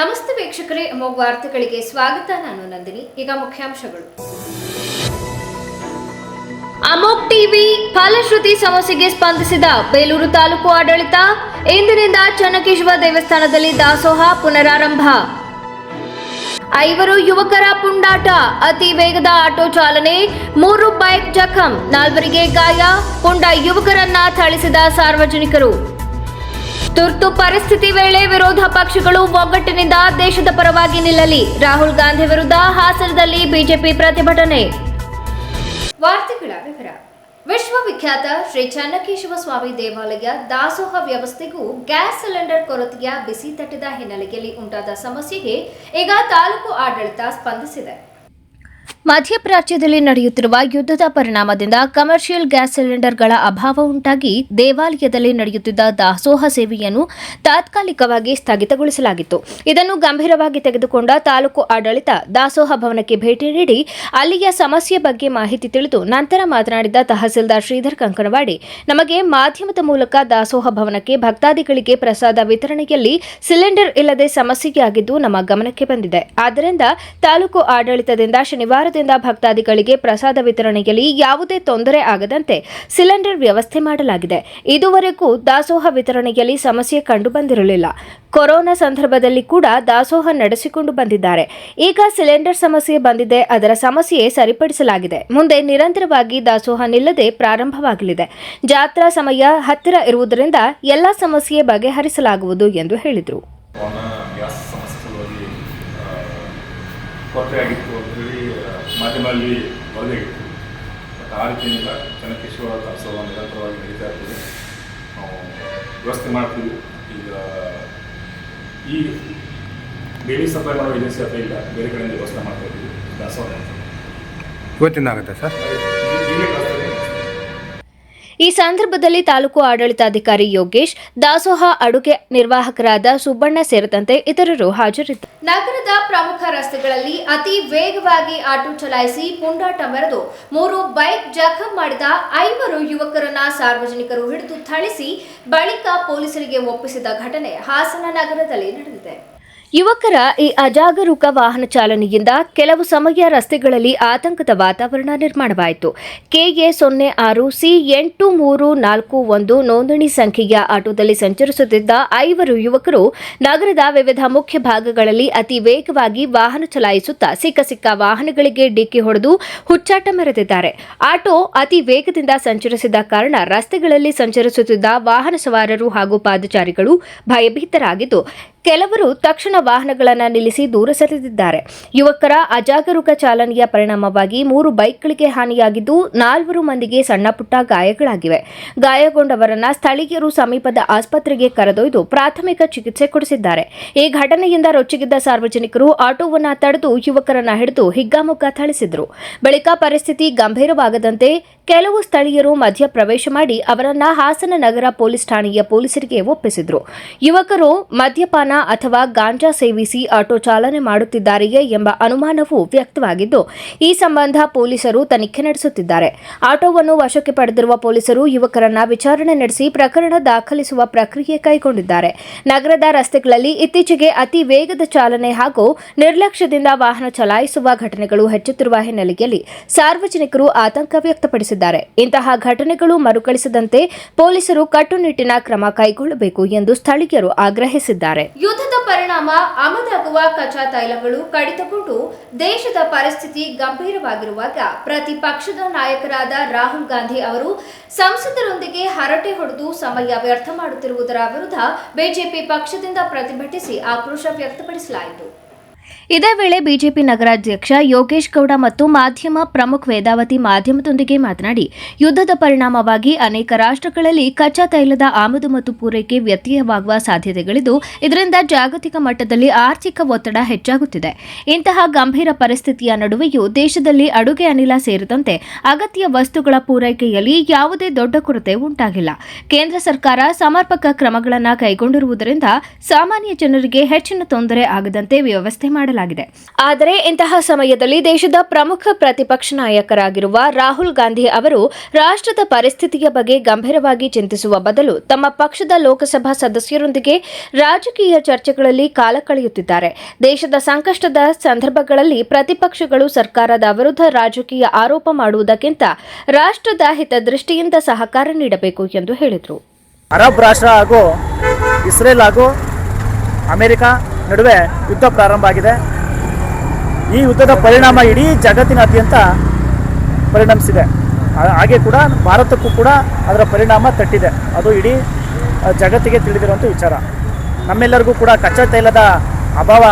ನಮಸ್ತೆ ವೀಕ್ಷಕರೇ, ಅಮೋಘ ವಾರ್ತೆಗಳಿಗೆ ಸ್ವಾಗತ. ನಾನು ನಂದಿನಿ. ಈಗ ಮುಖ್ಯಾಂಶಗಳು. ಅಮೋಘ್ ಟಿವಿ ಫಲಶ್ರುತಿ ಸಮಸ್ಯೆಗೆ ಸ್ಪಂದಿಸಿದ ಬೇಲೂರು ತಾಲೂಕು ಆಡಳಿತ. ಇಂದಿನಿಂದ ಚನ್ನಕೇಶವ ದೇವಸ್ಥಾನದಲ್ಲಿ ದಾಸೋಹ ಪುನರಾರಂಭ. 5 ಯುವಕರ ಪುಂಡಾಟ, ಅತಿ ವೇಗದ ಆಟೋ ಚಾಲನೆ, 3 ಬೈಕ್ ಜಖಂ, 4 ಗಾಯ. ಪುಂಡ ಯುವಕರನ್ನ ಥಳಿಸಿದ ಸಾರ್ವಜನಿಕರು. ತುರ್ತು ಪರಿಸ್ಥಿತಿ ವೇಳೆ ವಿರೋಧ ಪಕ್ಷಗಳು ಒಗ್ಗಟ್ಟಿನಿಂದ ದೇಶದ ಪರವಾಗಿ ನಿಲ್ಲಲಿ. ರಾಹುಲ್ ಗಾಂಧಿ ವಿರುದ್ಧ ಹಾಸನದಲ್ಲಿ ಬಿಜೆಪಿ ಪ್ರತಿಭಟನೆ. ವಾರ್ತೆಗಳ ವಿವರ. ವಿಶ್ವವಿಖ್ಯಾತ ಶ್ರೀ ಚನ್ನಕೇಶವ ಸ್ವಾಮಿ ದೇವಾಲಯ ದಾಸೋಹ ವ್ಯವಸ್ಥೆಗೂ ಗ್ಯಾಸ್ ಸಿಲಿಂಡರ್ ಕೊರತೆಯ ಬಿಸಿ ತಟ್ಟಿದ ಹಿನ್ನೆಲೆಯಲ್ಲಿ ಉಂಟಾದ ಸಮಸ್ಯೆಗೆ ಈಗ ತಾಲೂಕು ಆಡಳಿತ ಸ್ಪಂದಿಸಿದೆ. ಮಧ್ಯಪ್ರಾಚ್ಯದಲ್ಲಿ ನಡೆಯುತ್ತಿರುವ ಯುದ್ಧದ ಪರಿಣಾಮದಿಂದ ಕಮರ್ಷಿಯಲ್ ಗ್ಯಾಸ್ ಸಿಲಿಂಡರ್ಗಳ ಅಭಾವ ಉಂಟಾಗಿ ದೇವಾಲಯದಲ್ಲಿ ನಡೆಯುತ್ತಿದ್ದ ದಾಸೋಹ ಸೇವೆಯನ್ನು ತಾತ್ಕಾಲಿಕವಾಗಿ ಸ್ಥಗಿತಗೊಳಿಸಲಾಗಿತ್ತು. ಇದನ್ನು ಗಂಭೀರವಾಗಿ ತೆಗೆದುಕೊಂಡ ತಾಲೂಕು ಆಡಳಿತ ದಾಸೋಹ ಭವನಕ್ಕೆ ಭೇಟಿ ನೀಡಿ ಅಲ್ಲಿಯ ಸಮಸ್ಯೆ ಬಗ್ಗೆ ಮಾಹಿತಿ ತಿಳಿದು ನಂತರ ಮಾತನಾಡಿದ ತಹಸೀಲ್ದಾರ್ ಶ್ರೀಧರ್ ಕಂಕನವಾಡಿ, ನಮಗೆ ಮಾಧ್ಯಮದ ಮೂಲಕ ದಾಸೋಹ ಭವನಕ್ಕೆ ಭಕ್ತಾದಿಗಳಿಗೆ ಪ್ರಸಾದ ವಿತರಣೆಯಲ್ಲಿ ಸಿಲಿಂಡರ್ ಇಲ್ಲದೆ ಸಮಸ್ಯೆಯಾಗಿದ್ದು ನಮ್ಮ ಗಮನಕ್ಕೆ ಬಂದಿದೆ. ಆದ್ದರಿಂದ ತಾಲೂಕು ಆಡಳಿತದಿಂದ ಶನಿವಾರದಿಂದ ಭಕ್ತಾದಿಗಳಿಗೆ ಪ್ರಸಾದ ವಿತರಣೆಯಲ್ಲಿ ಯಾವುದೇ ತೊಂದರೆ ಆಗದಂತೆ ಸಿಲಿಂಡರ್ ವ್ಯವಸ್ಥೆ ಮಾಡಲಾಗಿದೆ. ಇದುವರೆಗೂ ದಾಸೋಹ ವಿತರಣೆಯಲ್ಲಿ ಸಮಸ್ಯೆ ಕಂಡುಬಂದಿರಲಿಲ್ಲ. ಕೊರೋನಾ ಸಂದರ್ಭದಲ್ಲಿ ಕೂಡ ದಾಸೋಹ ನಡೆಸಿಕೊಂಡು ಬಂದಿದ್ದಾರೆ. ಈಗ ಸಿಲಿಂಡರ್ ಸಮಸ್ಯೆ ಬಂದಿದೆ, ಅದರ ಸಮಸ್ಯೆ ಸರಿಪಡಿಸಲಾಗಿದೆ. ಮುಂದೆ ನಿರಂತರವಾಗಿ ದಾಸೋಹ ನಿಲ್ಲದೆ ಪ್ರಾರಂಭವಾಗಲಿದೆ. ಜಾತ್ರಾ ಸಮಯ ಹತ್ತಿರ ಇರುವುದರಿಂದ ಎಲ್ಲ ಸಮಸ್ಯೆ ಬಗೆಹರಿಸಲಾಗುವುದು ಎಂದು ಹೇಳಿದರು. ಕೊರತೆಯಾಗಿತ್ತು ಅಂತೇಳಿ ಮಾಧ್ಯಮದಲ್ಲಿ ವರದಿಯಾಗಿತ್ತು. ಬಟ್ ಆ ರೀತಿಯಲ್ಲ, ಚನ್ನಕೇಶವ ದಾಸೋಹ ನಿರಂತರವಾಗಿ ನಡೀತಾ ಇರ್ತದೆ. ನಾವು ವ್ಯವಸ್ಥೆ ಮಾಡ್ತೀವಿ. ಈ ಡೈಲಿ ಸಪ್ಲೈ ಮಾಡೋ ಏಜೆನ್ಸಿ ಹತ್ರ ಇಲ್ಲ, ಬೇರೆ ಕಡೆಯಿಂದ ವ್ಯವಸ್ಥೆ ಮಾಡ್ತಾ ಇದ್ದೀವಿ. ದಾಸೋಹ ಇವತ್ತಿನ ಆಗುತ್ತೆ ಸರ್. ಈ ಸಂದರ್ಭದಲ್ಲಿ ತಾಲೂಕು ಆಡಳಿತಾಧಿಕಾರಿ ಯೋಗೇಶ್, ದಾಸೋಹ ಅಡುಗೆ ನಿರ್ವಾಹಕರಾದ ಸುಬ್ಬಣ್ಣ ಸೇರಿದಂತೆ ಇತರರು ಹಾಜರಿದ್ದರು. ನಗರದ ಪ್ರಮುಖ ರಸ್ತೆಗಳಲ್ಲಿ ಅತಿ ವೇಗವಾಗಿ ಆಟೋ ಚಲಾಯಿಸಿ ಪುಂಡಾಟ ಮೆರೆದು 3 ಬೈಕ್ ಜಖಂ ಮಾಡಿದ 5 ಯುವಕರನ್ನ ಸಾರ್ವಜನಿಕರು ಹಿಡಿದು ಥಳಿಸಿ ಬಳಿಕ ಪೊಲೀಸರಿಗೆ ಒಪ್ಪಿಸಿದ ಘಟನೆ ಹಾಸನ ನಗರದಲ್ಲಿ ನಡೆದಿದೆ. ಯುವಕರ ಈ ಅಜಾಗರೂಕ ವಾಹನ ಚಾಲನೆಯಿಂದ ಕೆಲವು ಸಮಯ ರಸ್ತೆಗಳಲ್ಲಿ ಆತಂಕದ ವಾತಾವರಣ ನಿರ್ಮಾಣವಾಯಿತು. ಕೆಎ 06 C8341 ನೋಂದಣಿ ಸಂಖ್ಯೆಯ ಆಟೋದಲ್ಲಿ ಸಂಚರಿಸುತ್ತಿದ್ದ 5 ಯುವಕರು ನಗರದ ವಿವಿಧ ಮುಖ್ಯ ಭಾಗಗಳಲ್ಲಿ ಅತಿ ವೇಗವಾಗಿ ವಾಹನ ಚಲಾಯಿಸುತ್ತಾ ಸಿಕ್ಕ ವಾಹನಗಳಿಗೆ ಡಿಕ್ಕಿ ಹೊಡೆದು ಹುಚ್ಚಾಟ ಮೆರೆದಿದ್ದಾರೆ. ಆಟೋ ಅತಿ ವೇಗದಿಂದ ಸಂಚರಿಸಿದ ಕಾರಣ ರಸ್ತೆಗಳಲ್ಲಿ ಸಂಚರಿಸುತ್ತಿದ್ದ ವಾಹನ ಸವಾರರು ಹಾಗೂ ಪಾದಚಾರಿಗಳು ಭಯಭೀತರಾಗಿದ್ದು, ಕೆಲವರು ತಕ್ಷಣ ವಾಹನಗಳನ್ನು ನಿಲ್ಲಿಸಿ ದೂರ ಸರಿದಿದ್ದಾರೆ. ಯುವಕರ ಅಜಾಗರೂಕ ಚಾಲನೆಯ ಪರಿಣಾಮವಾಗಿ 3 ಬೈಕ್ಗಳಿಗೆ ಹಾನಿಯಾಗಿದ್ದು 4 ಮಂದಿಗೆ ಸಣ್ಣಪುಟ್ಟ ಗಾಯಗಳಾಗಿವೆ. ಗಾಯಗೊಂಡವರನ್ನ ಸ್ಥಳೀಯರು ಸಮೀಪದ ಆಸ್ಪತ್ರೆಗೆ ಕರೆದೊಯ್ದು ಪ್ರಾಥಮಿಕ ಚಿಕಿತ್ಸೆ ಕೊಡಿಸಿದ್ದಾರೆ. ಈ ಘಟನೆಯಿಂದ ರೊಚ್ಚಿಗಿದ್ದ ಸಾರ್ವಜನಿಕರು ಆಟೋವನ್ನು ತಡೆದು ಯುವಕರನ್ನ ಹಿಡಿದು ಹಿಗ್ಗಾಮುಗ್ಗಾ ಥಳಿಸಿದರು. ಬಳಿಕ ಪರಿಸ್ಥಿತಿ ಗಂಭೀರವಾಗದಂತೆ ಕೆಲವು ಸ್ಥಳೀಯರು ಮಧ್ಯ ಪ್ರವೇಶ ಮಾಡಿ ಅವರನ್ನ ಹಾಸನ ನಗರ ಪೊಲೀಸ್ ಠಾಣೆಯ ಪೊಲೀಸರಿಗೆ ಒಪ್ಪಿಸಿದರು. ಯುವಕರು ಮದ್ಯಪಾನ ಅಥವಾ ಗಾಂಜಾ ಸೇವಿಸಿ ಆಟೋ ಚಾಲನೆ ಮಾಡುತ್ತಿದ್ದಾರೆಯೇ ಎಂಬ ಅನುಮಾನವೂ ವ್ಯಕ್ತವಾಗಿದ್ದು, ಈ ಸಂಬಂಧ ಪೊಲೀಸರು ತನಿಖೆ ನಡೆಸುತ್ತಿದ್ದಾರೆ. ಆಟೋವನ್ನು ವಶಕ್ಕೆ ಪಡೆದಿರುವ ಪೊಲೀಸರು ಯುವಕರನ್ನ ವಿಚಾರಣೆ ನಡೆಸಿ ಪ್ರಕರಣ ದಾಖಲಿಸುವ ಪ್ರಕ್ರಿಯೆ ಕೈಗೊಂಡಿದ್ದಾರೆ. ನಗರದ ರಸ್ತೆಗಳಲ್ಲಿ ಇತ್ತೀಚೆಗೆ ಅತಿ ವೇಗದ ಚಾಲನೆ ಹಾಗೂ ನಿರ್ಲಕ್ಷ್ಯದಿಂದ ವಾಹನ ಚಲಾಯಿಸುವ ಘಟನೆಗಳು ಹೆಚ್ಚುತ್ತಿರುವ ಹಿನ್ನೆಲೆಯಲ್ಲಿ ಸಾರ್ವಜನಿಕರು ಆತಂಕ ವ್ಯಕ್ತಪಡಿಸಿದ್ದಾರೆ. ಇಂತಹ ಘಟನೆಗಳು ಮರುಕಳಿಸದಂತೆ ಪೊಲೀಸರು ಕಟ್ಟುನಿಟ್ಟಿನ ಕ್ರಮ ಕೈಗೊಳ್ಳಬೇಕು ಎಂದು ಸ್ಥಳೀಯರು ಆಗ್ರಹಿಸಿದ್ದಾರೆ. ಯುದ್ಧದ ಪರಿಣಾಮ ಆಮದಾಗುವ ಕಚ್ಚಾ ತೈಲಗಳು ಕಡಿತಗೊಂಡು ದೇಶದ ಪರಿಸ್ಥಿತಿ ಗಂಭೀರವಾಗಿರುವಾಗ ಪ್ರತಿಪಕ್ಷದ ನಾಯಕರಾದ ರಾಹುಲ್ ಗಾಂಧಿ ಅವರು ಸಂಸದರೊಂದಿಗೆ ಹರಟೆ ಹೊಡೆದು ಸಮಯ ವ್ಯರ್ಥ ಮಾಡುತ್ತಿರುವುದರ ವಿರುದ್ಧ ಬಿಜೆಪಿ ಪಕ್ಷದಿಂದ ಪ್ರತಿಭಟಿಸಿ ಆಕ್ರೋಶ ವ್ಯಕ್ತಪಡಿಸಲಾಯಿತು. ಇದೇ ವೇಳೆ ಬಿಜೆಪಿ ನಗರಾಧ್ಯಕ್ಷ ಯೋಗೇಶ್ ಗೌಡ ಮತ್ತು ಮಾಧ್ಯಮ ಪ್ರಮುಖ ವೇದಾವತಿ ಮಾಧ್ಯಮದೊಂದಿಗೆ ಮಾತನಾಡಿ, ಯುದ್ಧದ ಪರಿಣಾಮವಾಗಿ ಅನೇಕ ರಾಷ್ಟ್ರಗಳಲ್ಲಿ ಕಚ್ಚಾ ತೈಲದ ಆಮದು ಮತ್ತು ಪೂರೈಕೆ ವ್ಯತ್ಯಯವಾಗುವ ಸಾಧ್ಯತೆಗಳಿದ್ದು, ಇದರಿಂದ ಜಾಗತಿಕ ಮಟ್ಟದಲ್ಲಿ ಆರ್ಥಿಕ ಒತ್ತಡ ಹೆಚ್ಚಾಗುತ್ತಿದೆ. ಇಂತಹ ಗಂಭೀರ ಪರಿಸ್ಥಿತಿಯ ನಡುವೆಯೂ ದೇಶದಲ್ಲಿ ಅಡುಗೆ ಅನಿಲ ಸೇರಿದಂತೆ ಅಗತ್ಯ ವಸ್ತುಗಳ ಪೂರೈಕೆಯಲ್ಲಿ ಯಾವುದೇ ದೊಡ್ಡ ಕೊರತೆ ಉಂಟಾಗಿಲ್ಲ. ಕೇಂದ್ರ ಸರ್ಕಾರ ಸಮರ್ಪಕ ಕ್ರಮಗಳನ್ನು ಕೈಗೊಂಡಿರುವುದರಿಂದ ಸಾಮಾನ್ಯ ಜನರಿಗೆ ಹೆಚ್ಚಿನ ತೊಂದರೆ ಆಗದಂತೆ ವ್ಯವಸ್ಥೆ ಮಾಡಲಾಗಿದೆ. ಎನ್ನಲಾಗಿದೆ. ಆದರೆ ಇಂತಹ ಸಮಯದಲ್ಲಿ ದೇಶದ ಪ್ರಮುಖ ಪ್ರತಿಪಕ್ಷ ನಾಯಕರಾಗಿರುವ ರಾಹುಲ್ ಗಾಂಧಿ ಅವರು ರಾಷ್ಟ್ರದ ಪರಿಸ್ಥಿತಿಯ ಬಗ್ಗೆ ಗಂಭೀರವಾಗಿ ಚಿಂತಿಸುವ ಬದಲು ತಮ್ಮ ಪಕ್ಷದ ಲೋಕಸಭಾ ಸದಸ್ಯರೊಂದಿಗೆ ರಾಜಕೀಯ ಚರ್ಚೆಗಳಲ್ಲಿ ಕಾಲ ಕಳೆಯುತ್ತಿದ್ದಾರೆ. ದೇಶದ ಸಂಕಷ್ಟದ ಸಂದರ್ಭಗಳಲ್ಲಿ ಪ್ರತಿಪಕ್ಷಗಳು ಸರ್ಕಾರದ ವಿರುದ್ಧ ರಾಜಕೀಯ ಆರೋಪ ಮಾಡುವುದಕ್ಕಿಂತ ರಾಷ್ಟ್ರದ ಹಿತದೃಷ್ಟಿಯಿಂದ ಸಹಕಾರ ನೀಡಬೇಕು ಎಂದು ಹೇಳಿದರು. ಅರಬ್ ರಾಷ್ಟ್ರ ಹಾಗೂ ಇಸ್ರೇಲ್ ಹಾಗೂ ಅಮೆರಿಕ ನಡುವೆ ಯುದ್ಧ ಪ್ರಾರಂಭ ಆಗಿದೆ. ಈ ಯುದ್ಧದ ಪರಿಣಾಮ ಇಡೀ ಜಗತ್ತಿನಾದ್ಯಂತ ಪರಿಣಮಿಸಿದೆ. ಹಾಗೆ ಕೂಡ ಭಾರತಕ್ಕೂ ಕೂಡ ಅದರ ಪರಿಣಾಮ ತಟ್ಟಿದೆ. ಅದು ಇಡೀ ಜಗತ್ತಿಗೆ ತಿಳಿದಿರುವಂಥ ವಿಚಾರ. ನಮ್ಮೆಲ್ಲರಿಗೂ ಕೂಡ ಕಚ್ಚಾ ತೈಲದ ಅಭಾವ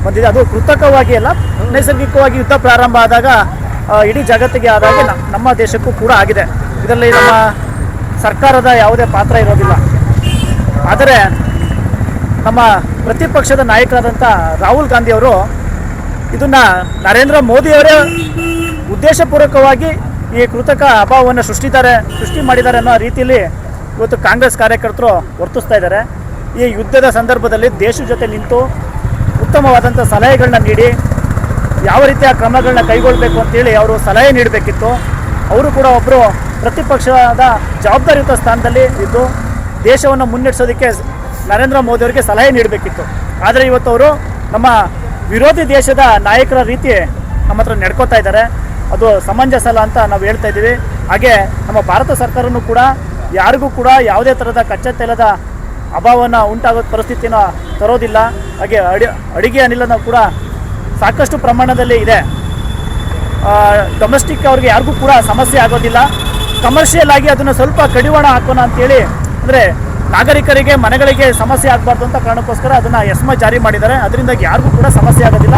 ಬಂದಿದೆ. ಅದು ಕೃತಕವಾಗಿ ಅಲ್ಲ, ನೈಸರ್ಗಿಕವಾಗಿ ಯುದ್ಧ ಪ್ರಾರಂಭ ಆದಾಗ ಇಡೀ ಜಗತ್ತಿಗೆ ಆದಾಗ ನಮ್ಮ ದೇಶಕ್ಕೂ ಕೂಡ ಆಗಿದೆ. ಇದರಲ್ಲಿ ನಮ್ಮ ಸರ್ಕಾರದ ಯಾವುದೇ ಪಾತ್ರ ಇರೋದಿಲ್ಲ. ಆದರೆ ನಮ್ಮ ಪ್ರತಿಪಕ್ಷದ ನಾಯಕರಾದಂಥ ರಾಹುಲ್ ಗಾಂಧಿ ಅವರು ಇದನ್ನು ನರೇಂದ್ರ ಮೋದಿಯವರೇ ಉದ್ದೇಶಪೂರ್ವಕವಾಗಿ ಈ ಕೃತಕ ಅಭಾವವನ್ನು ಸೃಷ್ಟಿ ಮಾಡಿದ್ದಾರೆ ಅನ್ನೋ ರೀತಿಯಲ್ಲಿ ಇವತ್ತು ಕಾಂಗ್ರೆಸ್ ಕಾರ್ಯಕರ್ತರು ವರ್ತಿಸ್ತಾ ಇದ್ದಾರೆ. ಈ ಯುದ್ಧದ ಸಂದರ್ಭದಲ್ಲಿ ದೇಶದ ಜೊತೆ ನಿಂತು ಉತ್ತಮವಾದಂಥ ಸಲಹೆಗಳನ್ನ ನೀಡಿ ಯಾವ ರೀತಿಯ ಕ್ರಮಗಳನ್ನ ಕೈಗೊಳ್ಳಬೇಕು ಅಂತೇಳಿ ಅವರು ಸಲಹೆ ನೀಡಬೇಕಿತ್ತು. ಅವರು ಕೂಡ ಒಬ್ಬರು ಪ್ರತಿಪಕ್ಷದ ಜವಾಬ್ದಾರಿಯುತ ಸ್ಥಾನದಲ್ಲಿ ಇದ್ದು ದೇಶವನ್ನು ಮುನ್ನಡೆಸೋದಕ್ಕೆ ನರೇಂದ್ರ ಮೋದಿಯವರಿಗೆ ಸಲಹೆ ನೀಡಬೇಕಿತ್ತು. ಆದರೆ ಇವತ್ತು ಅವರು ನಮ್ಮ ವಿರೋಧಿ ದೇಶದ ನಾಯಕರ ರೀತಿ ನಮ್ಮ ಹತ್ರ ನಡ್ಕೋತಾ ಇದ್ದಾರೆ. ಅದು ಸಮಂಜಸ ಅಲ್ಲ ಅಂತ ನಾವು ಹೇಳ್ತಾ ಇದ್ದೀವಿ. ಹಾಗೆ ನಮ್ಮ ಭಾರತ ಸರ್ಕಾರನೂ ಕೂಡ ಯಾರಿಗೂ ಕೂಡ ಯಾವುದೇ ಥರದ ಕಚ್ಚಾ ತೈಲದ ಅಭಾವವನ್ನು ಉಂಟಾಗೋ ಪರಿಸ್ಥಿತಿನ ತರೋದಿಲ್ಲ. ಹಾಗೆ ಅಡಿಗೆ ಅನಿಲನ ಕೂಡ ಸಾಕಷ್ಟು ಪ್ರಮಾಣದಲ್ಲಿ ಇದೆ. ಡೊಮೆಸ್ಟಿಕ್ ಅವ್ರಿಗೆ ಯಾರಿಗೂ ಕೂಡ ಸಮಸ್ಯೆ ಆಗೋದಿಲ್ಲ. ಕಮರ್ಷಿಯಲ್ ಆಗಿ ಅದನ್ನು ಸ್ವಲ್ಪ ಕಡಿವಾಣ ಹಾಕೋಣ ಅಂತೇಳಿ, ಅಂದರೆ ನಾಗರಿಕರಿಗೆ ಮನೆಗಳಿಗೆ ಸಮಸ್ಯೆ ಆಗಬಾರ್ದು ಅಂತ ಕಾರಣಕ್ಕೋಸ್ಕರ ಅದನ್ನು ಎಸ್ಮಾ ಜಾರಿ ಮಾಡಿದ್ದಾರೆ. ಅದರಿಂದಾಗಿ ಯಾರಿಗೂ ಕೂಡ ಸಮಸ್ಯೆ ಆಗೋದಿಲ್ಲ.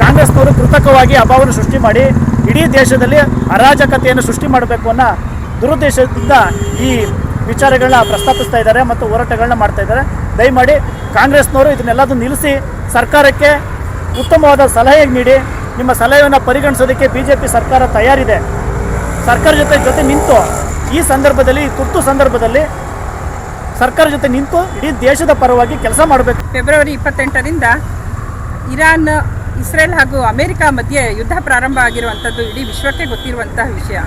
ಕಾಂಗ್ರೆಸ್ನವರು ಕೃತಕವಾಗಿ ಅಭಾವವನ್ನು ಸೃಷ್ಟಿ ಮಾಡಿ ಇಡೀ ದೇಶದಲ್ಲಿ ಅರಾಜಕತೆಯನ್ನು ಸೃಷ್ಟಿ ಮಾಡಬೇಕು ಅನ್ನೋ ದುರುದ್ದೇಶದಿಂದ ಈ ವಿಚಾರಗಳನ್ನ ಪ್ರಸ್ತಾಪಿಸ್ತಾ ಇದ್ದಾರೆ ಮತ್ತು ಹೋರಾಟಗಳನ್ನ ಮಾಡ್ತಾ ಇದ್ದಾರೆ. ದಯಮಾಡಿ ಕಾಂಗ್ರೆಸ್ನವರು ಇದನ್ನೆಲ್ಲದೂ ನಿಲ್ಲಿಸಿ ಸರ್ಕಾರಕ್ಕೆ ಉತ್ತಮವಾದ ಸಲಹೆ ನೀಡಿ. ನಿಮ್ಮ ಸಲಹೆಯನ್ನು ಪರಿಗಣಿಸೋದಕ್ಕೆ BJP ಸರ್ಕಾರ ತಯಾರಿದೆ. ಸರ್ಕಾರ ಜೊತೆ ನಿಂತು ಈ ಸಂದರ್ಭದಲ್ಲಿ, ತುರ್ತು ಸಂದರ್ಭದಲ್ಲಿ ಸರ್ಕಾರ ಜೊತೆ ನಿಂತು ಇಡೀ ದೇಶದ ಪರವಾಗಿ ಕೆಲಸ ಮಾಡಬೇಕು. ಫೆಬ್ರವರಿ 28ರಿಂದ ಇರಾನ್, ಇಸ್ರೇಲ್ ಹಾಗೂ ಅಮೆರಿಕ ಮಧ್ಯೆ ಯುದ್ಧ ಪ್ರಾರಂಭ ಆಗಿರುವಂಥದ್ದು ಇಡೀ ವಿಶ್ವಕ್ಕೆ ಗೊತ್ತಿರುವಂತಹ ವಿಷಯ.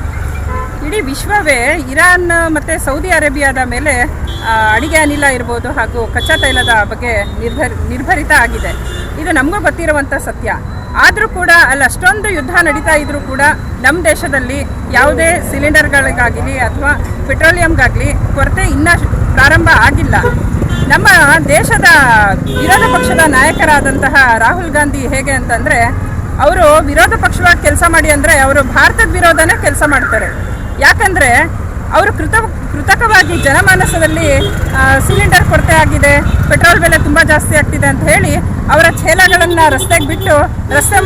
ಇಡೀ ವಿಶ್ವವೇ ಇರಾನ್ ಮತ್ತು ಸೌದಿ ಅರೇಬಿಯಾದ ಮೇಲೆ ಅಡಿಗೆ ಅನಿಲ ಇರ್ಬೋದು ಹಾಗೂ ಕಚ್ಚಾ ತೈಲದ ಬಗ್ಗೆ ನಿರ್ಭರಿತ ಆಗಿದೆ. ಇದು ನಮಗೂ ಗೊತ್ತಿರುವಂಥ ಸತ್ಯ. ಆದರೂ ಕೂಡ ಅಲ್ಲಿ ಅಷ್ಟೊಂದು ಯುದ್ಧ ನಡೀತಾ ಇದ್ರೂ ಕೂಡ ನಮ್ಮ ದೇಶದಲ್ಲಿ ಯಾವುದೇ ಸಿಲಿಂಡರ್ಗಳಿಗಾಗಲಿ ಅಥವಾ ಪೆಟ್ರೋಲಿಯಂಗಾಗಲಿ ಕೊರತೆ ಇನ್ನೂ ಪ್ರಾರಂಭ ಆಗಿಲ್ಲ. ನಮ್ಮ ದೇಶದ ವಿರೋಧ ಪಕ್ಷದ ನಾಯಕರಾದಂತಹ ರಾಹುಲ್ ಗಾಂಧಿ ಹೇಗೆ ಅಂತಂದರೆ, ಅವರು ವಿರೋಧ ಪಕ್ಷವಾಗಿ ಕೆಲಸ ಮಾಡಿ ಅಂದರೆ ಅವರು ಭಾರತದ ವಿರೋಧನೇ ಕೆಲಸ ಮಾಡ್ತಾರೆ. ಯಾಕಂದರೆ ಅವರು ಕೃತಕವಾಗಿ ಜನಮಾನಸದಲ್ಲಿ ಸಿಲಿಂಡರ್ ಕೊರತೆ ಆಗಿದೆ, ಪೆಟ್ರೋಲ್ ಬೆಲೆ ತುಂಬ ಜಾಸ್ತಿ ಆಗ್ತಿದೆ ಅಂತ ಹೇಳಿ ಅವರ ಚೇಲಗಳನ್ನು ರಸ್ತೆಗೆ ಬಿಟ್ಟು ರಸ್ತೆ